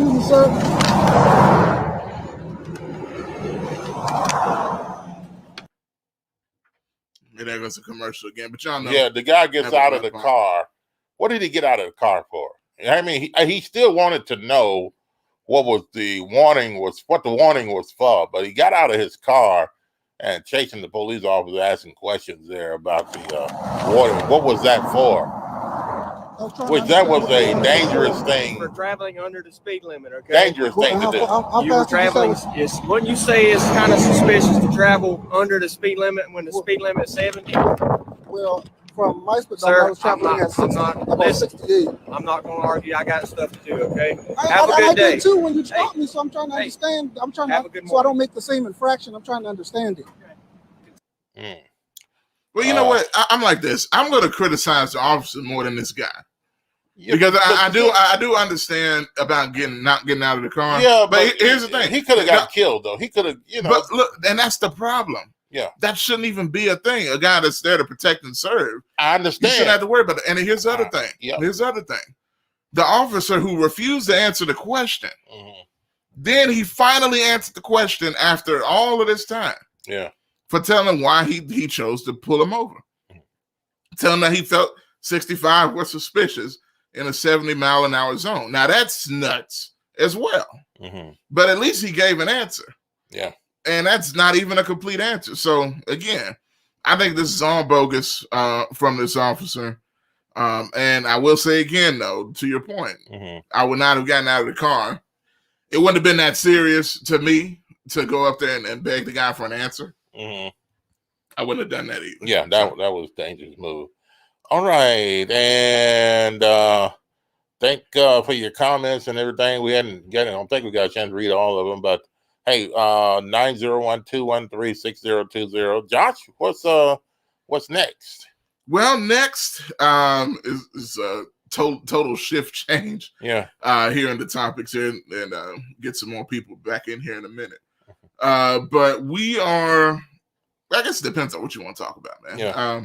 Speaker 16: Excuse me, sir.
Speaker 15: There goes a commercial again, but y'all know.
Speaker 14: Yeah, the guy gets out of the car. What did he get out of the car for? I mean, he still wanted to know what the warning was for, but he got out of his car and chasing the police officer, asking questions there about the warning. What was that for? Which that was a dangerous thing.
Speaker 12: For traveling under the speed limit, okay?
Speaker 14: Dangerous thing to do.
Speaker 12: You were traveling. Wouldn't you say it's kind of suspicious to travel under the speed limit when the speed limit is 70?
Speaker 16: Well, from my perspective,
Speaker 12: Sir,
Speaker 16: I was traveling at 68.
Speaker 12: I'm not going to argue. I got stuff to do, okay?
Speaker 16: I
Speaker 12: Have a good day.
Speaker 16: did too when you stopped me, so I'm trying to understand. I'm trying to, so I don't make the same infraction. I'm trying to understand it.
Speaker 15: Well, you know what? I'm like this. I'm going to criticize the officer more than this guy. Because I do understand about not getting out of the car.
Speaker 14: Yeah,
Speaker 15: but here's the thing:
Speaker 14: he could have got killed, though. He could have,
Speaker 15: But look, and that's the problem.
Speaker 14: Yeah,
Speaker 15: that shouldn't even be a thing. A guy that's there to protect and serve.
Speaker 14: I understand.
Speaker 15: You shouldn't have to worry about it. And here's the other thing. Here's the other thing: the officer who refused to answer the question, then he finally answered the question after all of this time.
Speaker 14: Yeah,
Speaker 15: for telling why he chose to pull him over, telling that he felt 65 was suspicious in a 70-mile-an-hour zone. Now that's nuts as well. But at least he gave an answer.
Speaker 14: Yeah.
Speaker 15: And that's not even a complete answer. So again, I think this is all bogus from this officer. And I will say again, though, to your point, I would not have gotten out of the car. It wouldn't have been that serious to me to go up there and beg the guy for an answer. I wouldn't have done that either.
Speaker 14: Yeah, that was a dangerous move. All right, and thank for your comments and everything. We hadn't got it. I don't think we got a chance to read all of them, but hey, 901-213-6020. Josh, what's next?
Speaker 15: Well, next is a total shift change.
Speaker 14: Yeah.
Speaker 15: Here in the topics here, and get some more people back in here in a minute. But we are. I guess it depends on what you want to talk about, man.
Speaker 14: Yeah.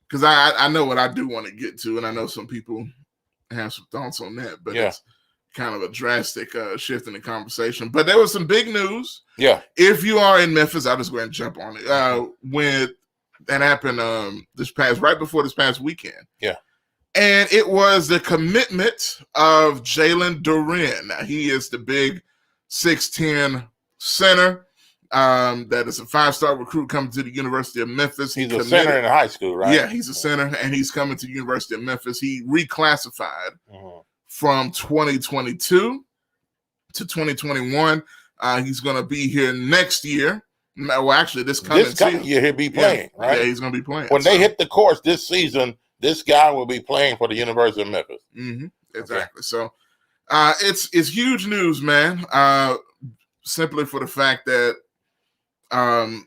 Speaker 15: Because I know what I do want to get to, and I know some people have some thoughts on that, but it's kind of a drastic shift in the conversation. But there was some big news.
Speaker 14: Yeah.
Speaker 15: If you are in Memphis, I'll just go ahead and jump on it. When that happened right before this past weekend.
Speaker 14: Yeah.
Speaker 15: And it was the commitment of Jalen Duren. Now, he is the big 6'10" center. That is a 5-star recruit coming to the University of Memphis.
Speaker 14: He's a center in high school, right?
Speaker 15: Yeah, he's a center, and he's coming to the University of Memphis. He reclassified from 2022 to 2021. He's going to be here next year. Well, actually, this coming
Speaker 14: year he'll be playing, right?
Speaker 15: Yeah, he's going to be playing.
Speaker 14: When they hit the course this season, this guy will be playing for the University of Memphis.
Speaker 15: Exactly. Okay. So it's huge news, man. Simply for the fact that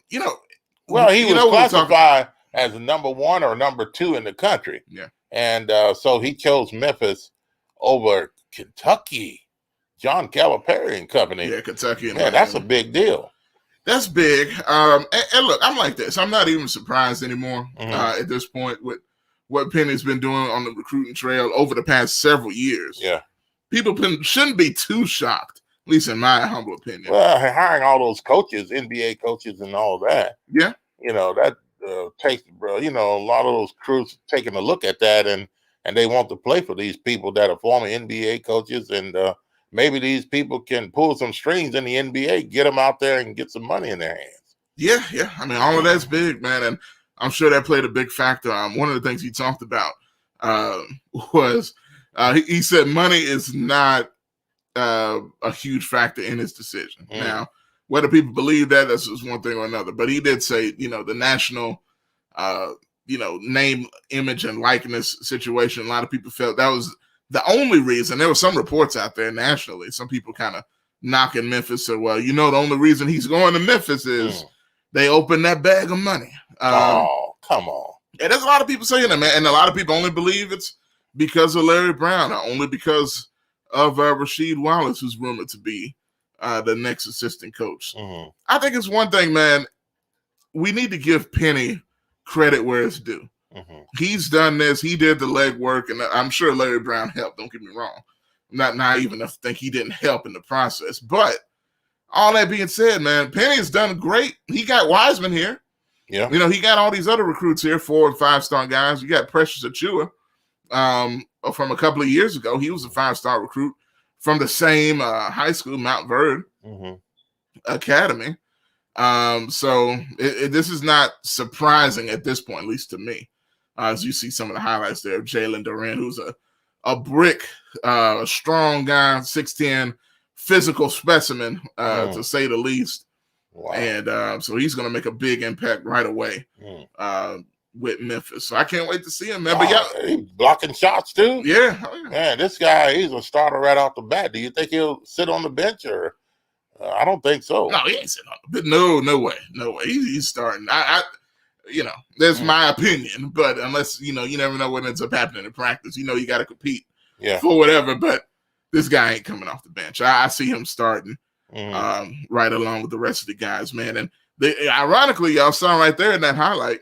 Speaker 15: he was classified as number 1 or number 2 in the country. Yeah.
Speaker 14: And so he chose Memphis over Kentucky, John Calipari and company.
Speaker 15: Yeah, Kentucky.
Speaker 14: Man, that's a big deal.
Speaker 15: That's big. And look, I'm like this. I'm not even surprised anymore at this point with what Penny's been doing on the recruiting trail over the past several years.
Speaker 14: Yeah.
Speaker 15: People shouldn't be too shocked, at least in my humble opinion.
Speaker 14: Well, hiring all those coaches, NBA coaches and all that.
Speaker 15: Yeah.
Speaker 14: That takes, a lot of those crews taking a look at that and they want to play for these people that are former NBA coaches. And maybe these people can pull some strings in the NBA, get them out there and get some money in their hands.
Speaker 15: Yeah. I mean, all of that's big, man. And I'm sure that played a big factor. One of the things he talked about was he said money is not a huge factor in his decision. Now, whether people believe that's just one thing or another. But he did say, the national, name, image, and likeness situation, a lot of people felt that was the only reason. There were some reports out there nationally, some people kind of knocking Memphis. So, well, the only reason he's going to Memphis is they opened that bag of money.
Speaker 14: Oh, come on.
Speaker 15: And there's a lot of people saying that, man. And a lot of people only believe it's because of Larry Brown, or only because of Rasheed Wallace, who's rumored to be the next assistant coach. I think it's one thing, man. We need to give Penny credit where it's due. He's done this. He did the legwork, and I'm sure Larry Brown helped. Don't get me wrong. not naive enough to think he didn't help in the process. But all that being said, man, Penny has done great. He got Wiseman here.
Speaker 14: Yeah.
Speaker 15: You know, he got all these other recruits here, 4 and 5-star guys. You got Precious Achua from a couple of years ago. He was a 5-star recruit from the same high school, Mount Verde Academy. So this is not surprising at this point, at least to me. As you see some of the highlights there of Jalen Duran, who's a brick, a strong guy, 6'10", physical specimen, to say the least.
Speaker 14: Wow.
Speaker 15: And so he's going to make a big impact right away with Memphis. So I can't wait to see him, man.
Speaker 14: Wow.
Speaker 15: But
Speaker 14: He's blocking shots too.
Speaker 15: Yeah.
Speaker 14: Man, this guy, he's a starter right off the bat. Do you think he'll sit on the bench or? I don't think so.
Speaker 15: No, he ain't sitting on the bench. No way. He's starting. That's my opinion. But unless you never know what ends up happening in practice. You got to compete for whatever. But this guy ain't coming off the bench. I see him starting right along with the rest of the guys, man. And ironically, y'all saw right there in that highlight,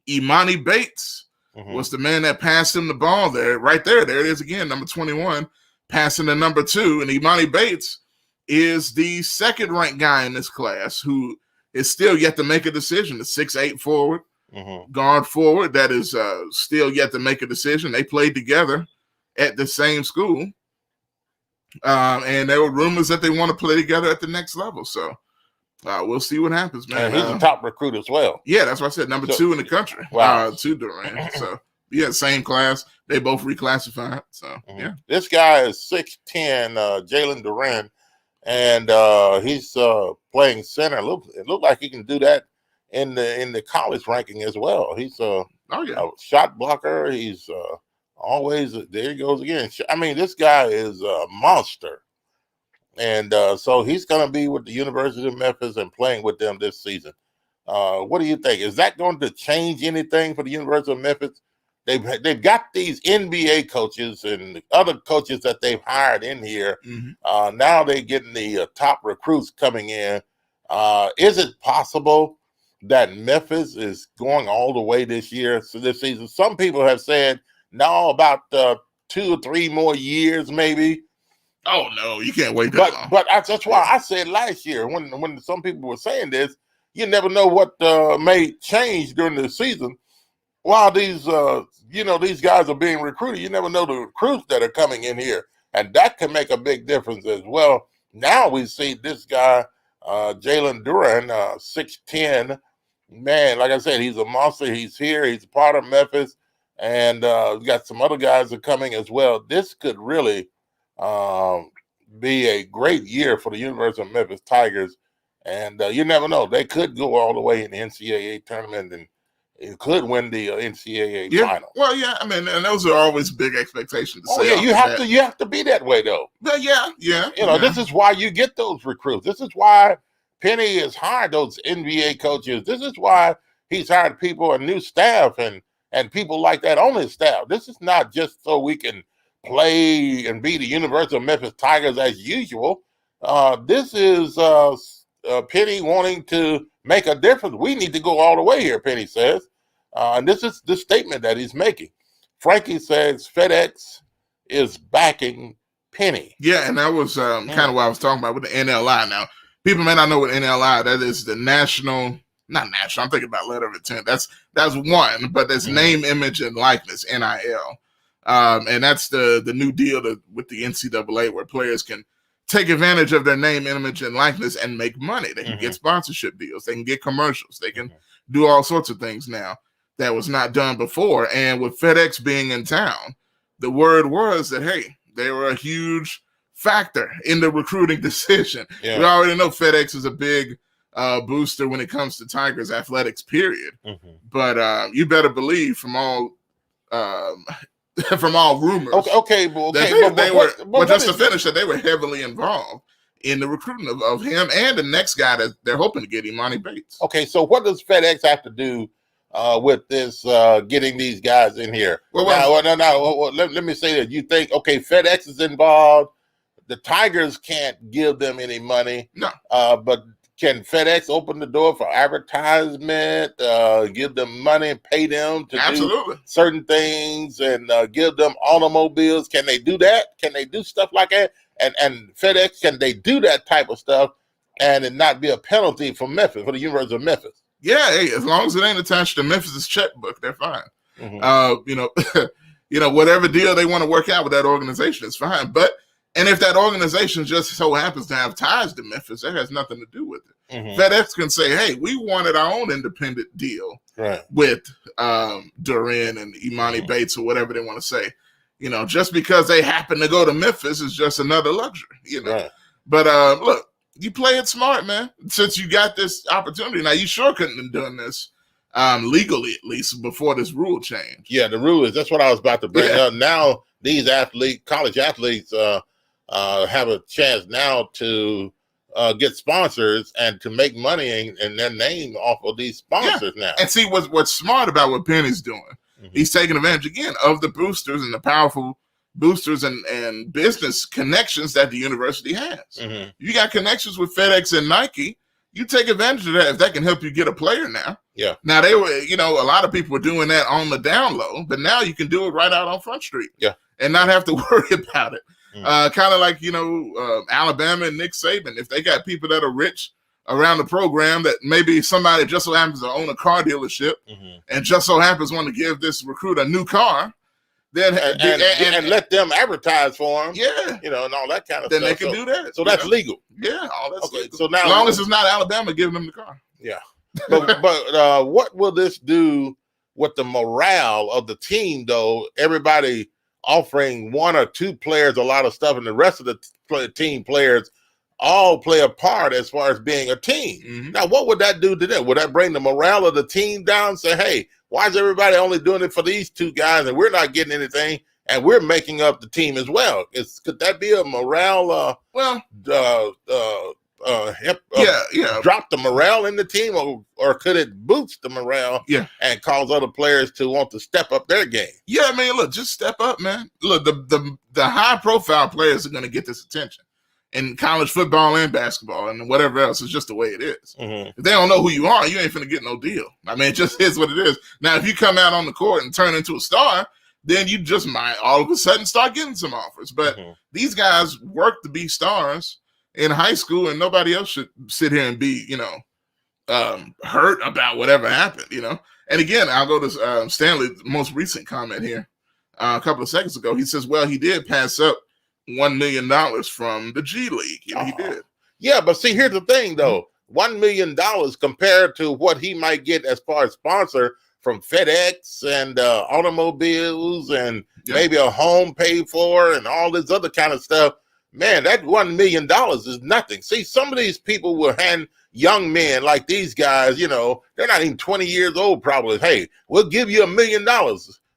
Speaker 15: Imani Bates was the man that passed him the ball there. Right there. There it is again, number 21, passing to number 2. And Imani Bates is the second-ranked guy in this class who is still yet to make a decision. The 6'8" forward, guard forward, that is still yet to make a decision. They played together at the same school. And there were rumors that they want to play together at the next level. So we'll see what happens, man.
Speaker 14: And he's a top recruit as well.
Speaker 15: Yeah, that's what I said. Number 2 in the country.
Speaker 14: Wow.
Speaker 15: To Durant. So, yeah, same class. They both reclassified. So, yeah.
Speaker 14: This guy is 6'10", Jalen Duran. And he's playing center. It looked like he can do that in the college ranking as well. He's a shot blocker. He's always there. He goes again. I mean, this guy is a monster, and so he's going to be with the University of Memphis and playing with them this season. What do you think? Is that going to change anything for the University of Memphis? They've got these NBA coaches and other coaches that they've hired in here. Now they're getting the top recruits coming in. Is it possible that Memphis is going all the way this season? Some people have said, no, about 2 or 3 more years maybe.
Speaker 15: Oh, no, you can't wait that long.
Speaker 14: But that's why I said last year when some people were saying this, you never know what may change during the season. While these guys are being recruited, you never know the recruits that are coming in here, and that can make a big difference as well. Now we see this guy, Jalen Duran, 6'10", man. Like I said, he's a monster. He's here. He's a part of Memphis, and we got some other guys that are coming as well. This could really be a great year for the University of Memphis Tigers, and you never know. They could go all the way in the NCAA tournament and it could win the NCAA final.
Speaker 15: Well, yeah, I mean, and those are always big expectations.
Speaker 14: You have to be that way though.
Speaker 15: But yeah.
Speaker 14: This is why you get those recruits. This is why Penny has hired those NBA coaches. This is why he's hired people and new staff and people like that on his staff. This is not just so we can play and be the University of Memphis Tigers as usual. This is Penny wanting to make a difference. We need to go all the way here, Penny says. And this is the statement that he's making. Frankie says FedEx is backing Penny.
Speaker 15: Yeah, and that was kind of what I was talking about with the NLI. Now, people may not know what NLI, that is the not national, I'm thinking about letter of intent. That's one, but that's name, image, and likeness, NIL. And that's the new deal with the NCAA where players can take advantage of their name, image, and likeness and make money. They can get sponsorship deals. They can get commercials. They can do all sorts of things now that was not done before. And with FedEx being in town, the word was that, hey, they were a huge factor in the recruiting decision. Yeah. We already know FedEx is a big booster when it comes to Tigers athletics, period. But you better believe from all rumors. To finish that, they were heavily involved in the recruiting of him and the next guy that they're hoping to get, Imani Bates.
Speaker 14: Okay, so what does FedEx have to do with this getting these guys in here? Let me say that. You think, okay, FedEx is involved. The Tigers can't give them any money.
Speaker 15: No.
Speaker 14: But can FedEx open the door for advertisement, give them money, pay them to do certain things, and give them automobiles? Can they do that? Can they do stuff like that? And FedEx, can they do that type of stuff and it not be a penalty for Memphis, for the University of Memphis?
Speaker 15: Yeah, hey, as long as it ain't attached to Memphis's checkbook, they're fine. Whatever deal they want to work out with that organization is fine. And if that organization just so happens to have ties to Memphis, that has nothing to do with it. FedEx can say, hey, we wanted our own independent deal with Duran and Imani Bates or whatever they want to say. Just because they happen to go to Memphis is just another luxury, But look, you play it smart, man. Since you got this opportunity, now you sure couldn't have done this legally, at least before this rule change.
Speaker 14: Yeah, the rule is, that's what I was about to bring up. Now these college athletes, have a chance now to get sponsors and to make money and their name off of these sponsors now.
Speaker 15: And see what's smart about what Penny's doing. He's taking advantage again of the boosters and the powerful boosters and business connections that the university has. You got connections with FedEx and Nike. You take advantage of that if that can help you get a player now.
Speaker 14: Yeah.
Speaker 15: Now they were, a lot of people were doing that on the down low, but now you can do it right out on Front Street.
Speaker 14: Yeah.
Speaker 15: And not have to worry about it. Kind of like, Alabama and Nick Saban. If they got people that are rich around the program, that maybe somebody just so happens to own a car dealership and just so happens want to give this recruit a new car, then
Speaker 14: and let them advertise for them.
Speaker 15: Yeah.
Speaker 14: And all that kind of
Speaker 15: then
Speaker 14: stuff.
Speaker 15: They can do that.
Speaker 14: So that's legal.
Speaker 15: Yeah, all that's legal.
Speaker 14: So now,
Speaker 15: as long as it's not Alabama giving them the car.
Speaker 14: Yeah. But what will this do with the morale of the team, though? Everybody offering one or two players a lot of stuff, and the rest of the team players all play a part as far as being a team. Now, what would that do to them? Would that bring the morale of the team down? Say, hey, why is everybody only doing it for these two guys, and we're not getting anything, and we're making up the team as well? Could that be a morale? Drop the morale in the team, or could it boost the morale? And cause other players to want to step up their game?
Speaker 15: Yeah, I mean, look, just step up, man. Look, the high profile players are going to get this attention in college football and basketball and whatever else. Is just the way it is. If they don't know who you are, you ain't finna get no deal. I mean, it just is what it is. Now, if you come out on the court and turn into a star, then you just might all of a sudden start getting some offers. But these guys work to be stars in high school, and nobody else should sit here and be, hurt about whatever happened, And again, I'll go to Stanley's most recent comment here a couple of seconds ago. He says, well, he did pass up $1 million from the G League. He did.
Speaker 14: Yeah, but see, here's the thing, though. $1 million compared to what he might get as far as sponsor from FedEx and automobiles and maybe a home paid for and all this other kind of stuff. Man, that $1 million is nothing. See, some of these people will hand young men like these guys, they're not even 20 years old probably. Hey, we'll give you $1 million.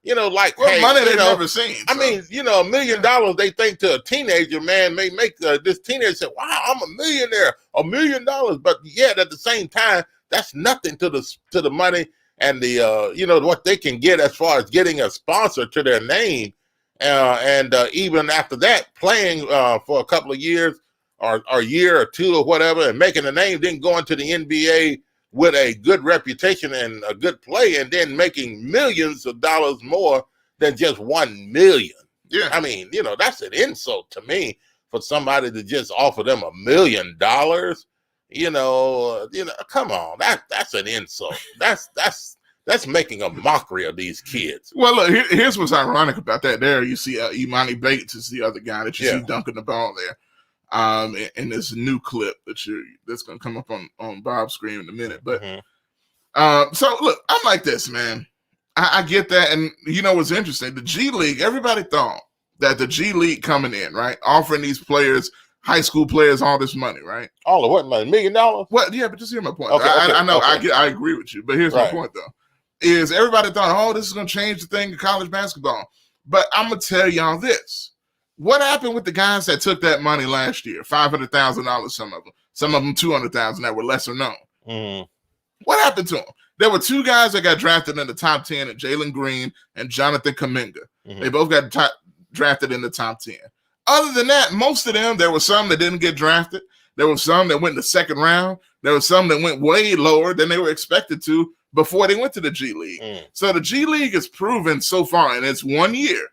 Speaker 14: Hey,
Speaker 15: money they've never seen.
Speaker 14: I mean, $1 million, they think to a teenager, man, may make this teenager say, wow, I'm a millionaire, $1 million. But yet at the same time, that's nothing to the money and the, what they can get as far as getting a sponsor to their name. And even after that, playing for a couple of years or a year or two or whatever and making a name, then going to the NBA with a good reputation and a good play, and then making millions of dollars more than just $1 million.
Speaker 15: Yeah.
Speaker 14: I mean, that's an insult to me for somebody to just offer them $1 million. Come on, that's an insult. That's making a mockery of these kids.
Speaker 15: Well, look, here's what's ironic about that. There, you see Imani Bates is the other guy that you see dunking the ball there. In this new clip that's going to come up on Bob's screen in a minute. But so look, I'm like this, man. I get that, and what's interesting? The G League. Everybody thought that the G League coming in, right, offering these players, high school players, all this money, right?
Speaker 14: All of what money? $1 million?
Speaker 15: Well, yeah, but just hear my point. I know. I agree with you, but here's my point though. Is everybody thought, oh, this is going to change the thing of college basketball. But I'm going to tell y'all this. What happened with the guys that took that money last year? $500,000, some of them $200,000 that were lesser known. What happened to them? There were two guys that got drafted in the top 10, and Jalen Green and Jonathan Kuminga. They both got drafted in the top 10. Other than that, most of them, there were some that didn't get drafted. There were some that went in the second round. There were some that went way lower than they were expected to before they went to the G League. So the G League has proven so far, and it's 1 year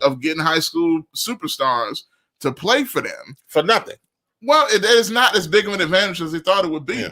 Speaker 15: of getting high school superstars to play for them.
Speaker 14: For nothing.
Speaker 15: Well, it is not as big of an advantage as they thought it would be.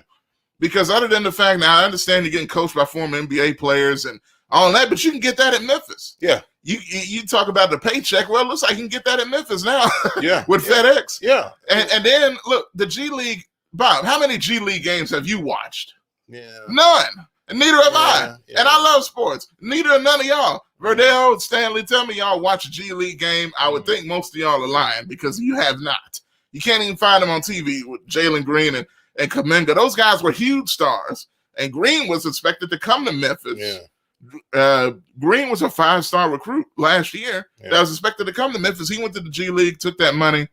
Speaker 15: Because other than the fact, now I understand you're getting coached by former NBA players and all that, but you can get that at Memphis.
Speaker 14: Yeah.
Speaker 15: You talk about the paycheck. Well, it looks like you can get that at Memphis now.
Speaker 14: Yeah.
Speaker 15: With FedEx.
Speaker 14: Yeah.
Speaker 15: And then, look, the G League, Bob, how many G League games have you watched?
Speaker 14: Yeah.
Speaker 15: None. And neither have I. Yeah. And I love sports. Neither are none of y'all. Verdell, Stanley, tell me y'all watch a G League game. I would think most of y'all are lying because you have not. You can't even find them on TV with Jalen Green and Kuminga. Those guys were huge stars. And Green was expected to come to Memphis.
Speaker 14: Yeah.
Speaker 15: Green was a 5-star recruit last year that was expected to come to Memphis. He went to the G League, took that money.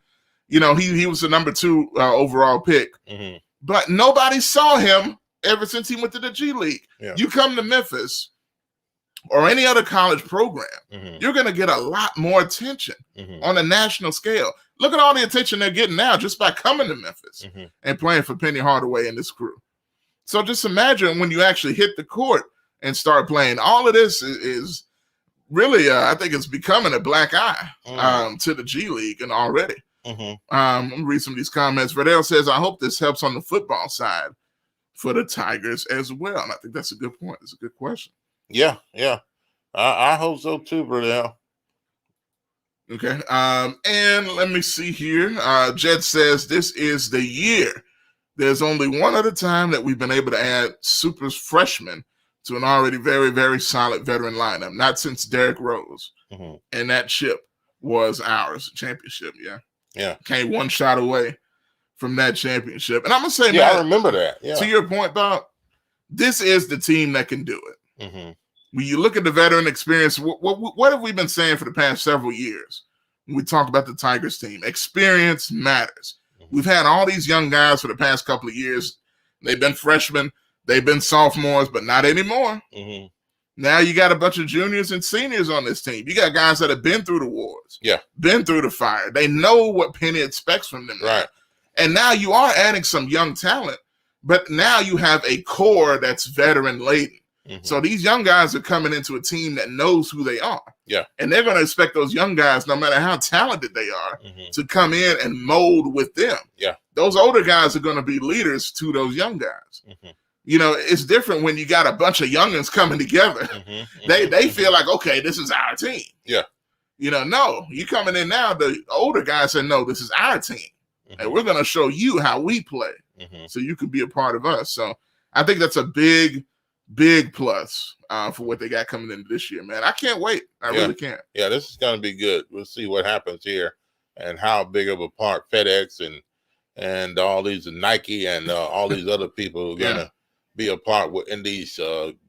Speaker 15: You know, he was the number 2 overall pick. But nobody saw him ever since he went to the G League.
Speaker 14: Yeah.
Speaker 15: You come to Memphis or any other college program, you're going to get a lot more attention on a national scale. Look at all the attention they're getting now just by coming to Memphis and playing for Penny Hardaway and this crew. So just imagine when you actually hit the court and start playing. All of this is really, I think it's becoming a black eye to the G League and already. Let me read some of these comments. Verdell says, I hope this helps on the football side for the Tigers as well. And I think that's a good point. It's a good question.
Speaker 14: Yeah. I hope so too, Verdell.
Speaker 15: Okay. And let me see here. Jed says, this is the year. There's only one other time that we've been able to add super freshmen to an already very, very solid veteran lineup. Not since Derrick Rose. And that chip was ours. Championship,
Speaker 14: Yeah.
Speaker 15: Came one shot away from that championship. And I'm going to say,
Speaker 14: yeah,
Speaker 15: man,
Speaker 14: I remember that. Yeah.
Speaker 15: To your point, Bob, this is the team that can do it. When you look at the veteran experience, what have we been saying for the past several years? When we talk about the Tigers team, experience matters. We've had all these young guys for the past couple of years. They've been freshmen, they've been sophomores, but not anymore. Now you got a bunch of juniors and seniors on this team. You got guys that have been through the wars, been through the fire. They know what Penny expects from them.
Speaker 14: Right.
Speaker 15: And now you are adding some young talent, but now you have a core that's veteran laden. So these young guys are coming into a team that knows who they are.
Speaker 14: Yeah.
Speaker 15: And they're going to expect those young guys, no matter how talented they are, to come in and mold with them.
Speaker 14: Yeah.
Speaker 15: Those older guys are going to be leaders to those young guys. You know, it's different when you got a bunch of youngins coming together. They feel like, okay, this is our team.
Speaker 14: Yeah.
Speaker 15: You know, no, you coming in now, the older guys say, no, this is our team. And we're going to show you how we play so you can be a part of us. So I think that's a big plus for what they got coming into this year, man. I can't wait. I really can't.
Speaker 14: Yeah, this is going to be good. We'll see what happens here and how big of a part FedEx and all these Nike and all these other people are going to be a part in these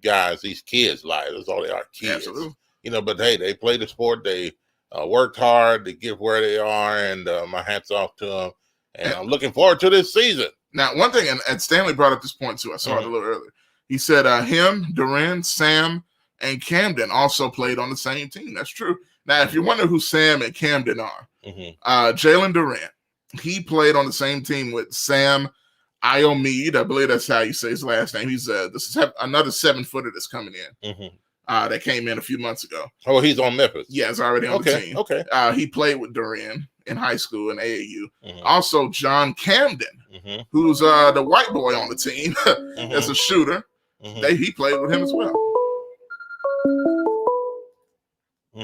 Speaker 14: guys, these kids' lives. That's all they are, kids.
Speaker 15: Absolutely.
Speaker 14: You know, but hey, they play the sport. They worked hard to get where they are, and my hat's off to them. And I'm looking forward to this season.
Speaker 15: Now, one thing, and Stanley brought up this point too. I saw it a little earlier. He said him, Duran, Sam, and Camden also played on the same team. That's true. Now, if you wonder who Sam and Camden are, Jalen Durant, he played on the same team with Sam Iomide. I believe that's how you say his last name. He's this is another 7-footer that's coming in. That came in a few months ago.
Speaker 14: Oh, he's on Memphis.
Speaker 15: Yeah, he's already on the team.
Speaker 14: Okay.
Speaker 15: He played with Duran in high school in AAU. Also, John Camden, who's the white boy on the team as a shooter. He played with him as well.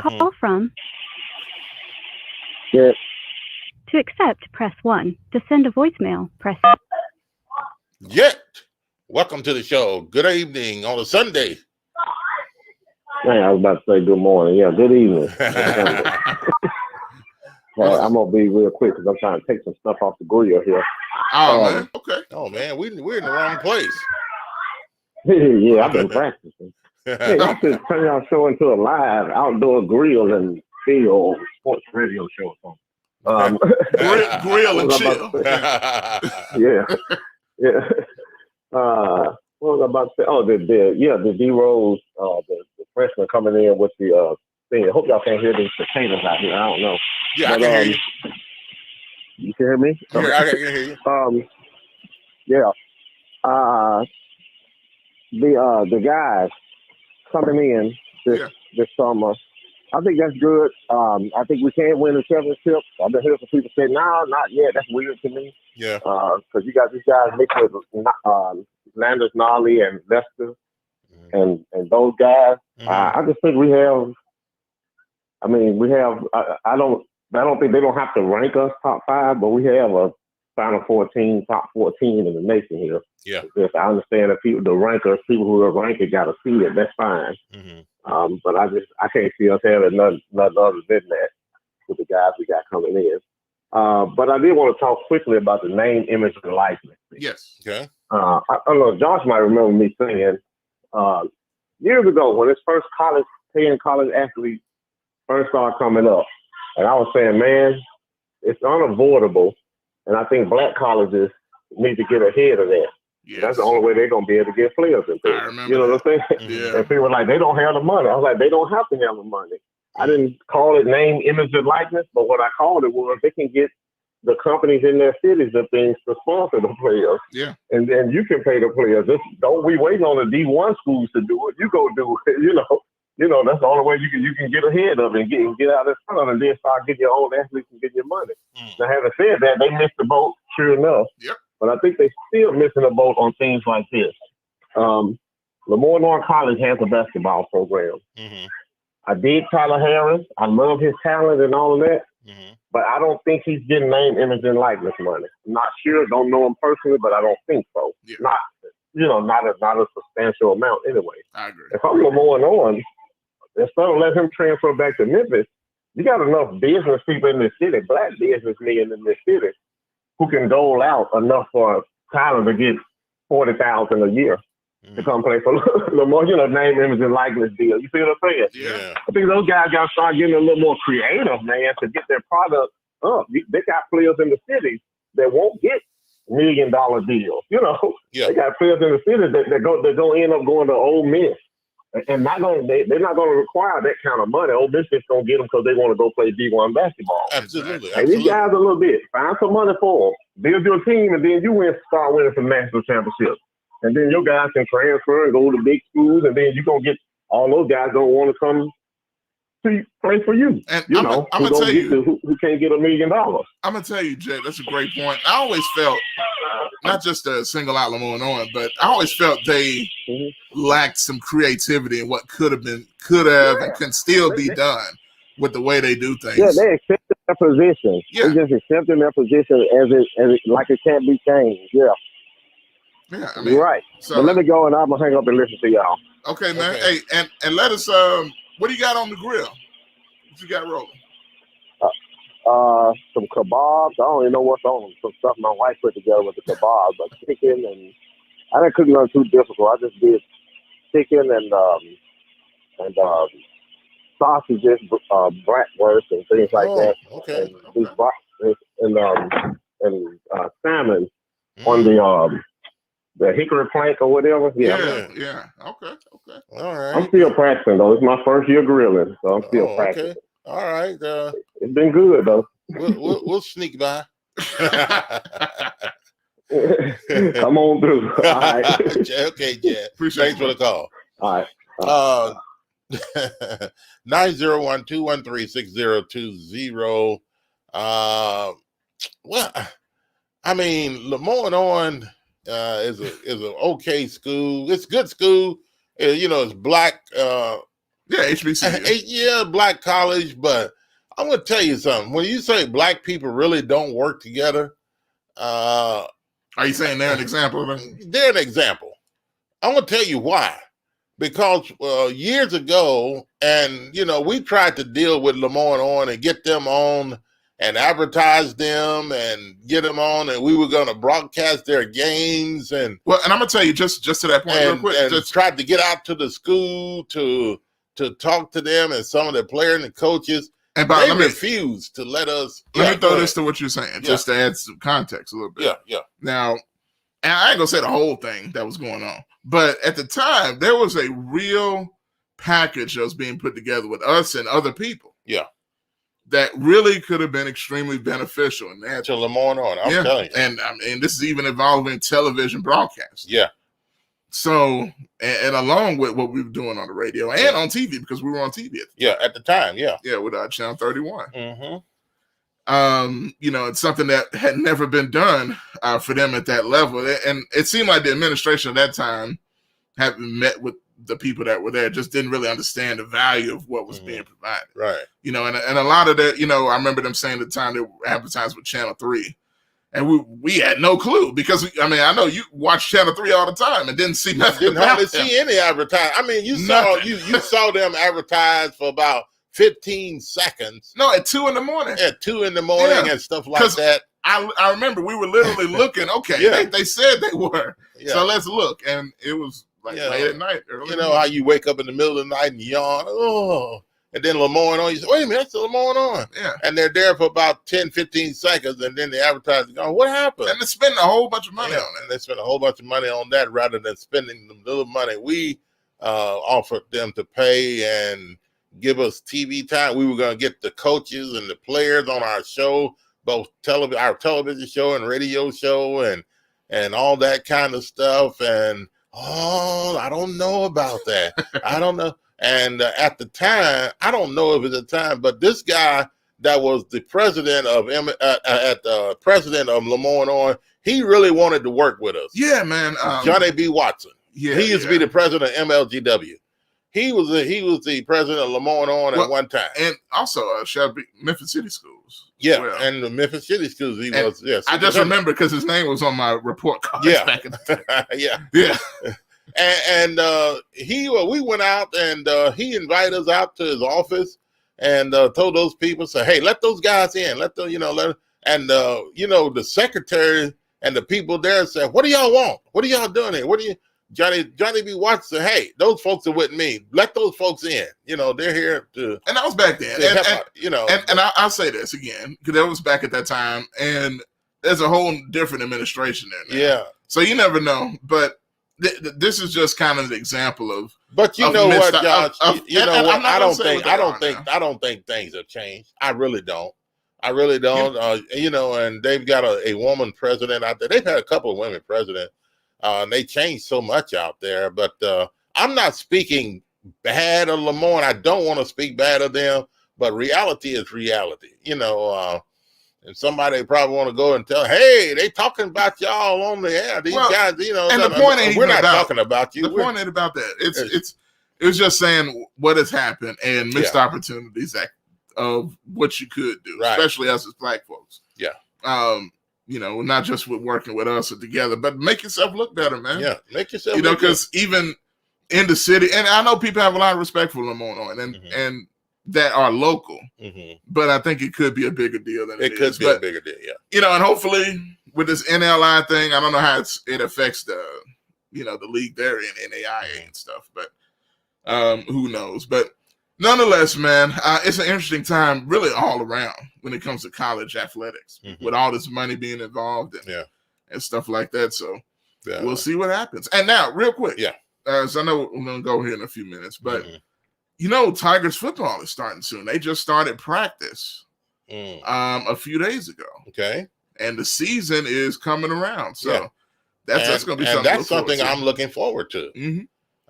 Speaker 17: Call from.
Speaker 18: Yes.
Speaker 17: To accept, press 1. To send a voicemail, press.
Speaker 14: Welcome to the show. Good evening on a Sunday.
Speaker 18: Hey, I was about to say good morning. Yeah, good evening. I'm gonna be real quick because I'm trying to take some stuff off the grill here.
Speaker 15: Oh man, okay.
Speaker 14: Oh man, we're in the wrong place.
Speaker 18: Yeah, I've been practicing. Hey, I should turn y'all show into a live outdoor grill and feel sports radio show or something.
Speaker 15: Grill and chill.
Speaker 18: Yeah. What was I about to say? Oh, the D Rose, the freshman coming in with the thing. I hope y'all can't hear these potatoes out here. I don't know.
Speaker 14: Yeah, I can hear you.
Speaker 18: You can hear me?
Speaker 14: I can hear you.
Speaker 18: Yeah. the guys coming in this summer. I think that's good. I think we can win the championship. I've been hearing some people say, "No, not yet." That's weird to me.
Speaker 14: Yeah.
Speaker 18: Because you got these guys mixed with Landers, Nolly, and Lester, and those guys. I just think we have. I mean, we have. I don't think they don't have to rank us top 5, but we have a Final 14, top 14 in the nation here.
Speaker 14: Yeah.
Speaker 18: Yes, I understand that the rankers, people who are ranked, got to see it. That's fine. But I can't see us having nothing other than that with the guys we got coming in. But I did want to talk quickly about the name, image, and likeness.
Speaker 15: Yes.
Speaker 14: Okay.
Speaker 18: I don't know. Josh might remember me saying years ago when this first paying college athletes first started coming up, and I was saying, man, it's unavoidable, and I think black colleges need to get ahead of that. Yes. That's the only way they're gonna be able to get players and things. You know what I'm saying?
Speaker 15: Yeah.
Speaker 18: And people were like, they don't have the money. I was like, they don't have to have the money. I didn't call it name, image, and likeness, but what I called it was they can get the companies in their cities and things to sponsor the players.
Speaker 15: Yeah.
Speaker 18: And then you can pay the players. Just don't be waiting on the D1 schools to do it. You go do it. You know, that's the only way you can get ahead of it and get out of front of it and then start getting your own athletes and get your money. Now, having said that, they missed the boat, sure enough.
Speaker 15: Yep.
Speaker 18: But I think they're still missing the boat on things like this. Lamar College has a basketball program. I did Tyler Harris. I love his talent and all of that. But I don't think he's getting name, image, and likeness money. I'm not sure. Don't know him personally, but I don't think so. Yeah. Not a substantial amount anyway.
Speaker 15: I agree.
Speaker 18: If I'm Lamar on, instead of letting him transfer back to Memphis, you got enough business people in this city, black businessmen in this city, who can dole out enough for Tyler to get $40,000 a year to come play for Lamar. Name, image, and likeness deal. You see what I'm saying?
Speaker 14: Yeah.
Speaker 18: I think those guys got to start getting a little more creative, man, to get their product up. They got players in the cities that won't get $1 million deals. They got players in the cities that go end up going to Ole Miss. And they're not going to require that kind of money. Ole Miss is going to get them because they want to go play D1 basketball.
Speaker 14: Absolutely.
Speaker 18: And these guys a little bit. Find some money for them. Build your team, and then you start winning some national championships. And then your guys can transfer and go to big schools, and then you're going to get all those guys don't want to come to play for you.
Speaker 15: And
Speaker 18: I'm
Speaker 15: going to tell you.
Speaker 18: Who can't get $1 million.
Speaker 15: I'm going to tell you, Jay, that's a great point. I always felt, not just to single out Lamar on, but I always felt they lacked some creativity in what could have, and can still be done with the way they do things.
Speaker 18: Yeah, they accepted their position.
Speaker 15: Yeah.
Speaker 18: They just accepted their position as it like it can't be changed. Yeah.
Speaker 15: Yeah, I mean,
Speaker 18: you're right.
Speaker 15: So,
Speaker 18: but let me go and I'm gonna hang up and listen to y'all.
Speaker 15: Okay, man. Okay. Hey, and let us. What do you got on the grill? What you got rolling?
Speaker 18: Some kebabs. I don't even know what's on them. Some stuff my wife put together with the kebabs, but chicken, and I didn't cook nothing too difficult. I just did chicken and sausages, bratwurst, and things like that.
Speaker 14: Okay.
Speaker 18: And salmon on the hickory plank or whatever.
Speaker 15: Yeah. Okay.
Speaker 14: All right.
Speaker 18: I'm still practicing though. It's my first year grilling, so I'm still practicing.
Speaker 14: Okay. All right.
Speaker 18: It's been good though.
Speaker 14: We'll sneak by.
Speaker 18: Come on through. All right.
Speaker 14: Okay, Jed. Thanks for the call.
Speaker 18: All right.
Speaker 14: 901-213-6020. Well, I mean, Lamar is an okay school. It's a good school. It's black.
Speaker 15: HBCU.
Speaker 14: Yeah, black college. But I'm gonna tell you something. When you say black people really don't work together,
Speaker 15: are you saying they're an example?
Speaker 14: They're an example. I'm gonna tell you why. Because years ago, and we tried to deal with Lamar on and get them on and advertise them and get them on, and we were going to broadcast their games. And
Speaker 15: I'm going to tell you just to that point real quick.
Speaker 14: And tried to get out to the school to talk to them and some of the players and coaches.
Speaker 15: And
Speaker 14: they refused to let us.
Speaker 15: Let me throw this to what you're saying, just to add some context a little bit.
Speaker 14: Yeah.
Speaker 15: Now, and I ain't going to say the whole thing that was going on, but at the time, there was a real package that was being put together with us and other people.
Speaker 14: Yeah.
Speaker 15: that really could have been extremely beneficial. And that
Speaker 14: To Lamont on, I'm telling you.
Speaker 15: And I mean, this is even involving television broadcast.
Speaker 14: Yeah.
Speaker 15: So, and along with what we were doing on the radio and on TV, because we were on TV
Speaker 14: at the time,
Speaker 15: yeah, with Channel 31.
Speaker 14: Mm-hmm.
Speaker 15: You know, it's something that had never been done for them at that level, and it seemed like the administration at that time, having met with the people that were there, just didn't really understand the value of what was being provided.
Speaker 14: Right.
Speaker 15: You know, and a lot of that, you know, I remember them saying at the time they were advertised with Channel 3. And we had no clue because, I mean, I know you watch Channel 3 all the time and didn't see nothing.
Speaker 14: Didn't hardly see any advertising. I mean, you saw them advertise for about 15 seconds.
Speaker 15: No, at 2 in the morning.
Speaker 14: At 2 in the morning and stuff like that.
Speaker 15: I remember we were literally looking, okay, they said they were.
Speaker 14: Yeah.
Speaker 15: So let's look. And it was like late at night.
Speaker 14: You know how you wake up in the middle of the night and yawn, and then Lamont on, you say, wait a minute, that's Lamont on.
Speaker 15: Yeah.
Speaker 14: And they're there for about 10, 15 seconds, and then the advertiser goes, what happened?
Speaker 15: And they're spending a whole bunch of money on it.
Speaker 14: And they spend a whole bunch of money on that rather than spending the little money we offered them to pay and give us TV time. We were going to get the coaches and the players on our show, both our television show and radio show and all that kind of stuff. And, I don't know about that. I don't know. And at the time, I don't know if it's the time, but this guy that was the president of president of Lamont on, he really wanted to work with us.
Speaker 15: Yeah, man.
Speaker 14: Johnny B. Watson.
Speaker 15: Yeah,
Speaker 14: he used to be the president of MLGW. He was the president of Lamont on at one time,
Speaker 15: and also Memphis City Schools.
Speaker 14: Yeah,
Speaker 15: well.
Speaker 14: and the Memphis City Schools. He was. Yes,
Speaker 15: I just remember because his name was on my report card.
Speaker 14: Yeah,
Speaker 15: back in the day.
Speaker 14: yeah. And we went out and he invited us out to his office and told those people, say, hey, let those guys in. The secretary and the people there said, what do y'all want? What are y'all doing here? Johnny B. Watson said, hey, those folks are with me. Let those folks in. They're here to.
Speaker 15: And that was back then. And I'll say this again, because that was back at that time. And there's a whole different administration there now.
Speaker 14: Yeah.
Speaker 15: So you never know. But this is just kind of an example of.
Speaker 14: But you know what, Josh? I don't think things have changed. I really don't. And they've got a woman president out there. They've had a couple of women presidents. And they changed so much out there. But I'm not speaking bad of Lamont. I don't want to speak bad of them. But reality is reality. And somebody probably want to go and tell, hey, they talking about y'all on the air. These guys,
Speaker 15: and the point ain't
Speaker 14: we're not talking about you.
Speaker 15: The point ain't about that. It was just saying what has happened and missed opportunities of what you could do, especially us as Black folks.
Speaker 14: Yeah.
Speaker 15: Not just with working with us or together, but make yourself look better, man.
Speaker 14: Yeah, make yourself look better.
Speaker 15: Because even in the city, and I know people have a lot of respect for Lamont and that are local, but I think it could be a bigger deal than it
Speaker 14: could be a bigger deal, yeah.
Speaker 15: And hopefully with this NLI thing, I don't know how it affects the league there in NAIA and stuff, but who knows? But nonetheless, man, it's an interesting time really all around when it comes to college athletics with all this money being involved and stuff like that. So we'll see what happens. And now, real quick, so I know we're going to go here in a few minutes, but Tigers football is starting soon. They just started practice a few days ago.
Speaker 14: Okay.
Speaker 15: And the season is coming around. So that's going to be something.
Speaker 14: And that's something I'm looking forward to.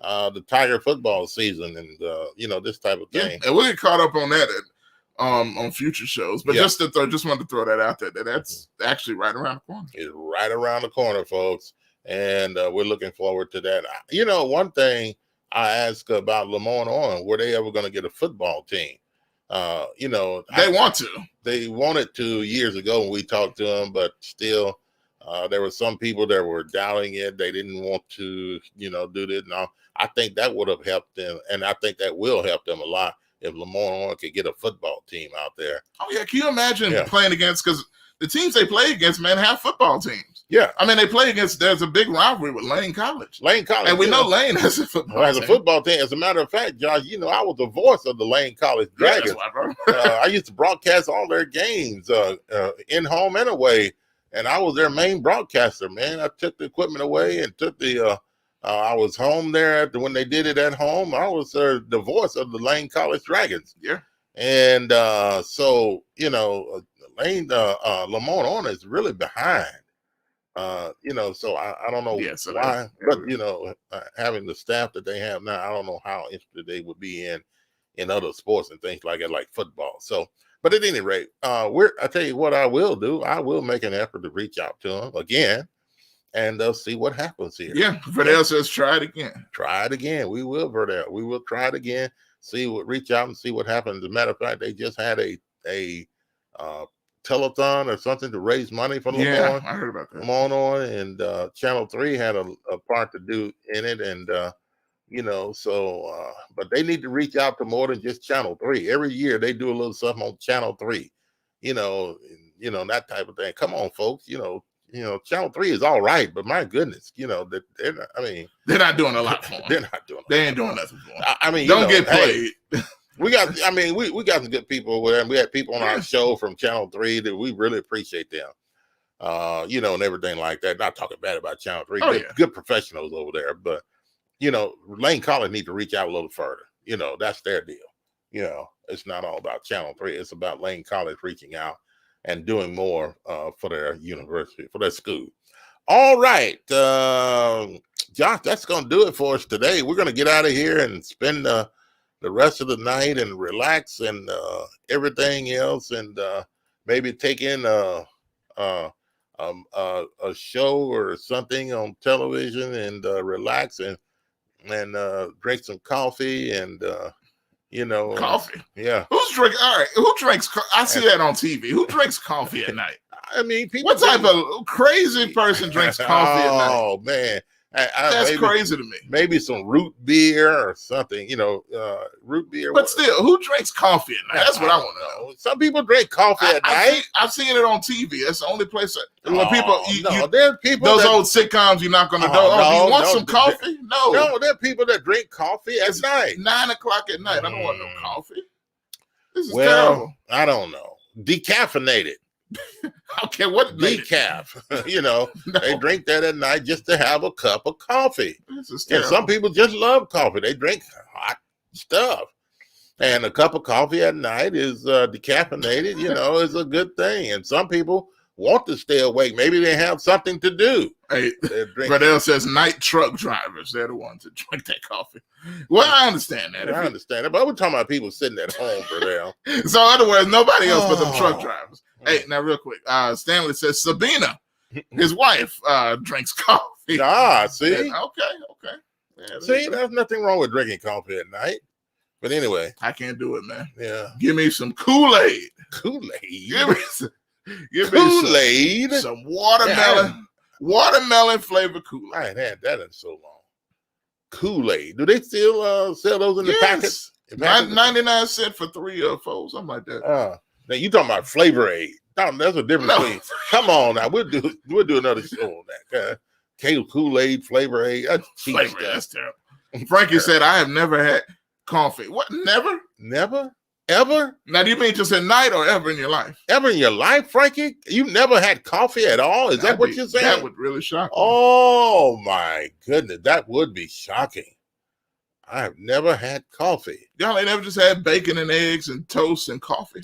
Speaker 14: The Tiger football season and this type of thing.
Speaker 15: And we'll get caught up on that on future shows. But just wanted to throw that out there. That's actually right around the corner.
Speaker 14: It's right around the corner, folks. And we're looking forward to that. One thing I asked about Lamont on, were they ever going to get a football team?
Speaker 15: They want to.
Speaker 14: They wanted to years ago when we talked to them, but still, there were some people that were doubting it. They didn't want to, do this. Now, I think that would have helped them, and I think that will help them a lot if Lamont could get a football team out there.
Speaker 15: Oh, yeah. Can you imagine playing against, because the teams they play against, man, have football teams.
Speaker 14: Yeah.
Speaker 15: I mean, they play against, there's a big rivalry with Lane College. And we know Lane has a
Speaker 14: football team. As a matter of fact, Josh, I was the voice of the Lane College Dragons.
Speaker 15: Yeah, that's why, bro.
Speaker 14: I used to broadcast all their games in home and away. And I was their main broadcaster, man. I took the equipment away and took I was home there when they did it at home. I was the voice of the Lane College Dragons.
Speaker 15: Yeah.
Speaker 14: And so, you know, Lane Lamont on is really behind. You know, so I don't know why, but you know, having the staff that they have now, I don't know how interested they would be in other sports and things like that, like football. So, but at any rate, I tell you what, I will do. I will make an effort to reach out to them again and see what happens here.
Speaker 15: Yeah, Verdell says try it again.
Speaker 14: Try it again. We will, Verdell. We will try it again. Reach out and see what happens. As a matter of fact, they just had a telethon or something to raise money for Lamont.
Speaker 15: Yeah, I heard about that.
Speaker 14: Lamont on, and Channel 3 had a part to do in it, and you know, so but they need to reach out to more than just Channel 3. Every year they do a little something on Channel 3, you know, that type of thing. Come on, folks, you know, Channel 3 is all right, but my goodness, you know, that they're not, I mean,
Speaker 15: they're not doing a lot for them.
Speaker 14: They're not doing.
Speaker 15: They ain't doing nothing for them.
Speaker 14: I mean,
Speaker 15: don't get played.
Speaker 14: Hey, we got some good people with them. We had people on our show from Channel 3 that we really appreciate them. You know, and everything like that. Not talking bad about Channel 3. Good professionals over there. But, you know, Lane College need to reach out a little further. You know, that's their deal. You know, it's not all about Channel 3. It's about Lane College reaching out and doing more for their university, for their school. All right. Josh, that's going to do it for us today. We're going to get out of here and spend the rest of the night and relax and everything else, and maybe take in a show or something on television and relax and drink some coffee and you know,
Speaker 15: coffee.
Speaker 14: Yeah.
Speaker 15: Who's drinking? All right. Who drinks? I see that on TV. Who drinks coffee at night?
Speaker 14: I mean,
Speaker 15: what type of crazy person drinks coffee at night?
Speaker 14: Oh man.
Speaker 15: That's crazy to me.
Speaker 14: Maybe some root beer or something, you know, root beer.
Speaker 15: But still, who drinks coffee at night? That's what I want to know.
Speaker 14: Some people drink coffee at night.
Speaker 15: I've seen it on TV. That's the only place. When
Speaker 14: there are people.
Speaker 15: Those old sitcoms you're not going to know. Do you want some coffee?
Speaker 14: No, there are people that drink coffee at night.
Speaker 15: 9 o'clock at night. I don't want no coffee. This is terrible.
Speaker 14: I don't know. Decaffeinated.
Speaker 15: Okay, what
Speaker 14: decaf? You know, they drink that at night just to have a cup of coffee. And some people just love coffee. They drink hot stuff. And a cup of coffee at night is decaffeinated, you know, is a good thing. And some people want to stay awake. Maybe they have something to do.
Speaker 15: Hey, Bradell says night truck drivers. They're the ones that drink that coffee. Well, I understand that.
Speaker 14: I understand it. But we're talking about people sitting at home, Bradell.
Speaker 15: So in other words, nobody else but the truck drivers. Hey, now real quick. Stanley says Sabina, his wife, drinks coffee.
Speaker 14: See?
Speaker 15: Okay.
Speaker 14: Yeah, see, there's nothing wrong with drinking coffee at night. But anyway.
Speaker 15: I can't do it, man.
Speaker 14: Yeah.
Speaker 15: Give me some Kool-Aid.
Speaker 14: Kool-Aid?
Speaker 15: Give me
Speaker 14: Kool-Aid?
Speaker 15: Some watermelon flavored Kool-Aid.
Speaker 14: I ain't had that in so long. Kool-Aid. Do they still sell those in the packets?
Speaker 15: 99 cents for 3 or 4, something like that.
Speaker 14: Now you talking about Flavor Aid? No, that's a different thing. Come on now, we'll do another show on that. Kool-Aid, Flavor Aid, that's cheap stuff.
Speaker 15: That's terrible. Frankie said, "I have never had coffee." What?
Speaker 14: Never, ever?
Speaker 15: Now, do you mean just at night or ever in your life?
Speaker 14: Ever in your life, Frankie? You've never had coffee at all? Is that what you're saying?
Speaker 15: That would really shock me.
Speaker 14: Oh my goodness, that would be shocking. I have never had coffee.
Speaker 15: Y'all ain't never just had bacon and eggs and toast and coffee.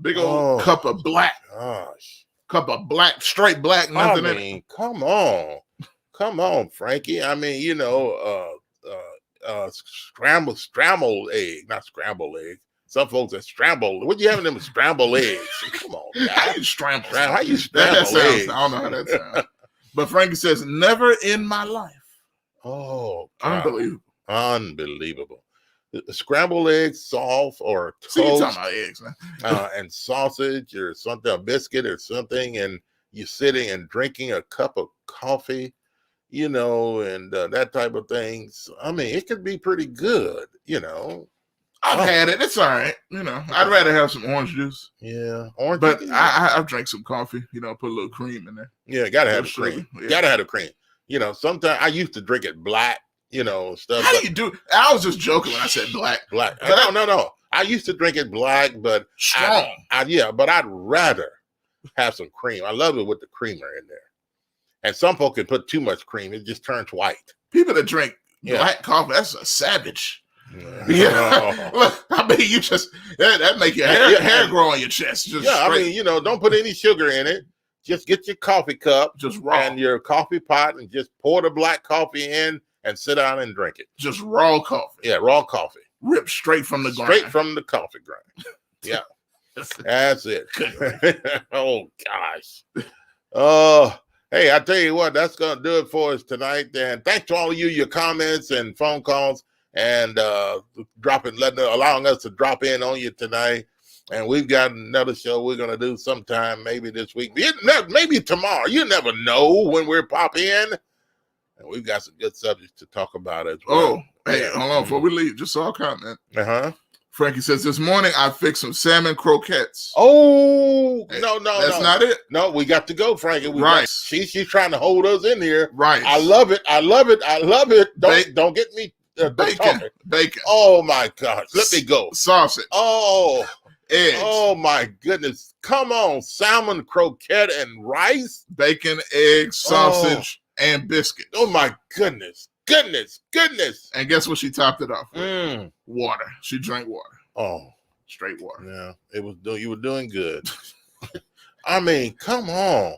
Speaker 15: Big old cup of black.
Speaker 14: Gosh.
Speaker 15: Cup of black, straight black, nothing in it.
Speaker 14: Come on, Frankie. I mean, you know, scrambled egg, not scrambled egg. Some folks are scrambled. What you having them scrambled eggs? Come on, guys.
Speaker 15: How you scramble?
Speaker 14: How you scramble eggs?
Speaker 15: I don't know how that sounds. But Frankie says, never in my life.
Speaker 14: Oh, God.
Speaker 15: Unbelievable.
Speaker 14: Scrambled eggs, soft or toast.
Speaker 15: See, you're talking about eggs, man.
Speaker 14: And sausage or something, a biscuit or something, and you're sitting and drinking a cup of coffee, you know, and that type of things. I mean, it could be pretty good, you know.
Speaker 15: I've had it. It's all right. You know, I'd rather have some orange juice.
Speaker 14: Yeah, orange
Speaker 15: but
Speaker 14: juice.
Speaker 15: I've drank some coffee, you know, put a little cream in there.
Speaker 14: Yeah, gotta have cream. Yeah. Gotta have the cream. You know, sometimes I used to drink it black, you know, stuff.
Speaker 15: How do you do? I was just joking when I said black.
Speaker 14: Black. No. I used to drink it black, but
Speaker 15: strong.
Speaker 14: But I'd rather have some cream. I love it with the creamer in there. And some folks can put too much cream; it just turns white.
Speaker 15: People that drink black coffee, that's a savage. Yeah. Look, I mean, you just that make your hair grow on your chest. Just
Speaker 14: I
Speaker 15: straight.
Speaker 14: mean, don't put any sugar in it. Just get your coffee cup,
Speaker 15: just raw,
Speaker 14: and your coffee pot, and just pour the black coffee in and sit down and drink it.
Speaker 15: Just raw coffee.
Speaker 14: Yeah, raw coffee.
Speaker 15: Ripped straight from the grind.
Speaker 14: Straight from the coffee grind. Yeah. That's it. Oh gosh. Hey, I tell you what, that's gonna do it for us tonight. And thanks to all of you, your comments and phone calls, and allowing us to drop in on you tonight. And we've got another show we're gonna do sometime, maybe this week, maybe tomorrow. You never know when we're pop in. And we've got some good subjects to talk about as well.
Speaker 15: Oh, hey, hold on, before we leave, just saw a comment.
Speaker 14: Uh-huh.
Speaker 15: Frankie says, this morning I fixed some salmon croquettes.
Speaker 14: Oh,
Speaker 15: hey,
Speaker 14: no.
Speaker 15: That's not it.
Speaker 14: No, we got to go, Frankie.
Speaker 15: Rice.
Speaker 14: She's trying to hold us in here.
Speaker 15: Rice.
Speaker 14: I love it. Don't get me
Speaker 15: bacon.
Speaker 14: Oh, my gosh. Let me go.
Speaker 15: Sausage.
Speaker 14: Oh.
Speaker 15: Eggs.
Speaker 14: Oh, my goodness. Come on. Salmon, croquette, and rice?
Speaker 15: Bacon, eggs, sausage, and biscuit.
Speaker 14: Oh, my goodness. Goodness.
Speaker 15: And guess what she topped it off with? Water. She drank water.
Speaker 14: Oh.
Speaker 15: Straight water.
Speaker 14: Yeah. You were doing good. I mean, come on.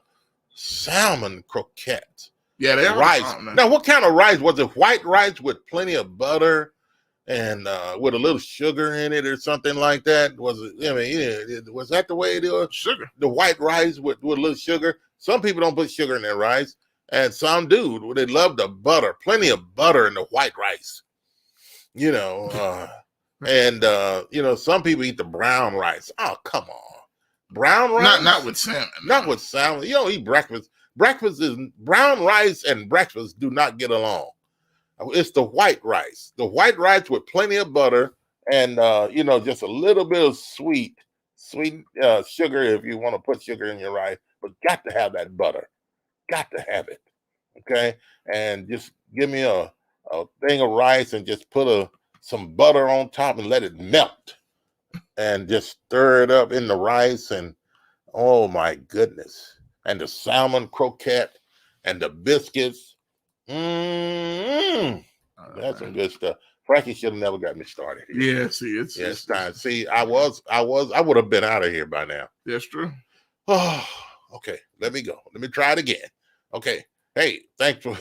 Speaker 14: Salmon croquette.
Speaker 15: Yeah, they are
Speaker 14: rice. Now, what kind of rice? Was it white rice with plenty of butter and with a little sugar in it or something like that? Was that the way it was?
Speaker 15: Sugar.
Speaker 14: The white rice with a little sugar. Some people don't put sugar in their rice. And some do. They love the butter. Plenty of butter in the white rice. And some people eat the brown rice. Oh, come on. Brown rice?
Speaker 15: Not with salmon.
Speaker 14: Not with salmon. You don't eat breakfast. Breakfast is brown rice and breakfast do not get along. It's the white rice. The white rice with plenty of butter and just a little bit of sweet sugar if you want to put sugar in your rice, but got to have that butter. Got to have it. Okay? And just give me a thing of rice and just put some butter on top and let it melt. And just stir it up in the rice and oh my goodness. And the salmon croquette and the biscuits. That's some good stuff. Frankie should have never got me started here.
Speaker 15: Yeah, see, it's
Speaker 14: time. See, I would have been out of here by now.
Speaker 15: That's true.
Speaker 14: Oh, okay. Let me go. Let me try it again. Okay. Hey, thanks for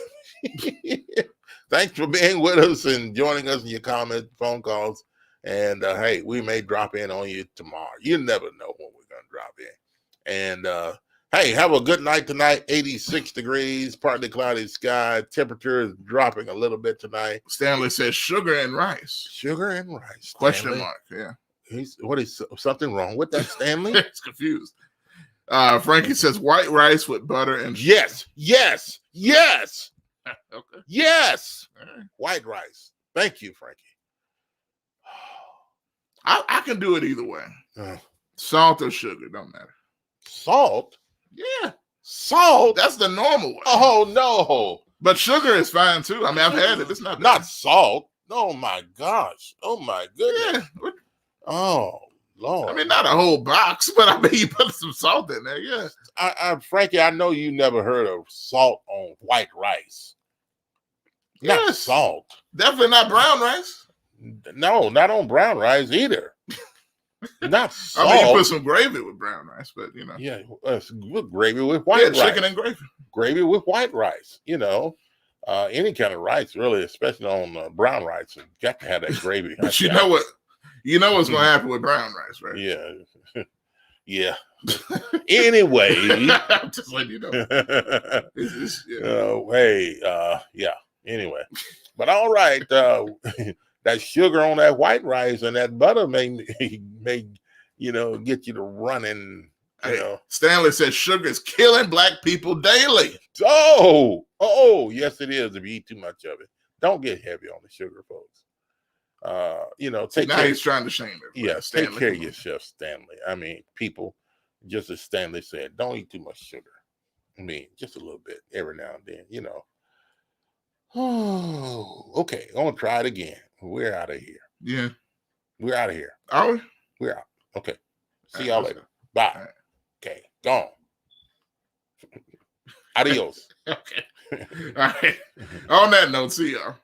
Speaker 14: being with us and joining us in your comments, phone calls. And hey, we may drop in on you tomorrow. You never know when we're gonna drop in. And hey, have a good night tonight. 86 degrees, partly cloudy sky. Temperature is dropping a little bit tonight.
Speaker 15: Stanley says sugar and rice.
Speaker 14: Sugar and rice.
Speaker 15: Question mark. Yeah.
Speaker 14: What is something wrong with that, Stanley?
Speaker 15: It's confused. Frankie says white rice with butter and
Speaker 14: yes.
Speaker 15: Okay.
Speaker 14: Yes.
Speaker 15: Right.
Speaker 14: White rice. Thank you, Frankie.
Speaker 15: I can do it either way. Salt or sugar, don't matter.
Speaker 14: Salt?
Speaker 15: Yeah.
Speaker 14: Salt?
Speaker 15: That's the normal way.
Speaker 14: Oh, no.
Speaker 15: But sugar is fine, too. I mean, I've had it. It's not bad.
Speaker 14: Not salt. Oh, my gosh. Oh, my goodness.
Speaker 15: Yeah.
Speaker 14: Oh, Lord.
Speaker 15: I mean, not a whole box, but I mean, you put some salt in there, yeah.
Speaker 14: Frankie, I know you never heard of salt on white rice. Not
Speaker 15: Yes.
Speaker 14: salt.
Speaker 15: Definitely not brown rice.
Speaker 14: No, not on brown rice either. Not salt.
Speaker 15: I mean, you put some gravy with brown rice, but
Speaker 14: Yeah, good gravy with white rice.
Speaker 15: Chicken and gravy.
Speaker 14: Gravy with white rice. Any kind of rice, really, especially on brown rice, you got to have that gravy.
Speaker 15: But you know what? You know what's going to happen with brown rice, right?
Speaker 14: Yeah. Yeah. Anyway,
Speaker 15: I'm just letting you know.
Speaker 14: Yeah. Anyway, but all right. That sugar on that white rice and that butter may get you to running.
Speaker 15: Stanley says sugar is killing black people daily.
Speaker 14: Oh, yes, it is. If you eat too much of it, don't get heavy on the sugar, folks.
Speaker 15: He's trying to shame it.
Speaker 14: Yeah, take care of yourself, Stanley. I mean, people, just as Stanley said, don't eat too much sugar. I mean, just a little bit every now and then, Oh, okay. I'm gonna try it again. We're out of here.
Speaker 15: Yeah.
Speaker 14: We're out of here.
Speaker 15: Are we?
Speaker 14: We're out. Okay. See y'all later. Bye.
Speaker 15: Right.
Speaker 14: Okay. Gone. Adios.
Speaker 15: Okay. All right. On that note, see y'all.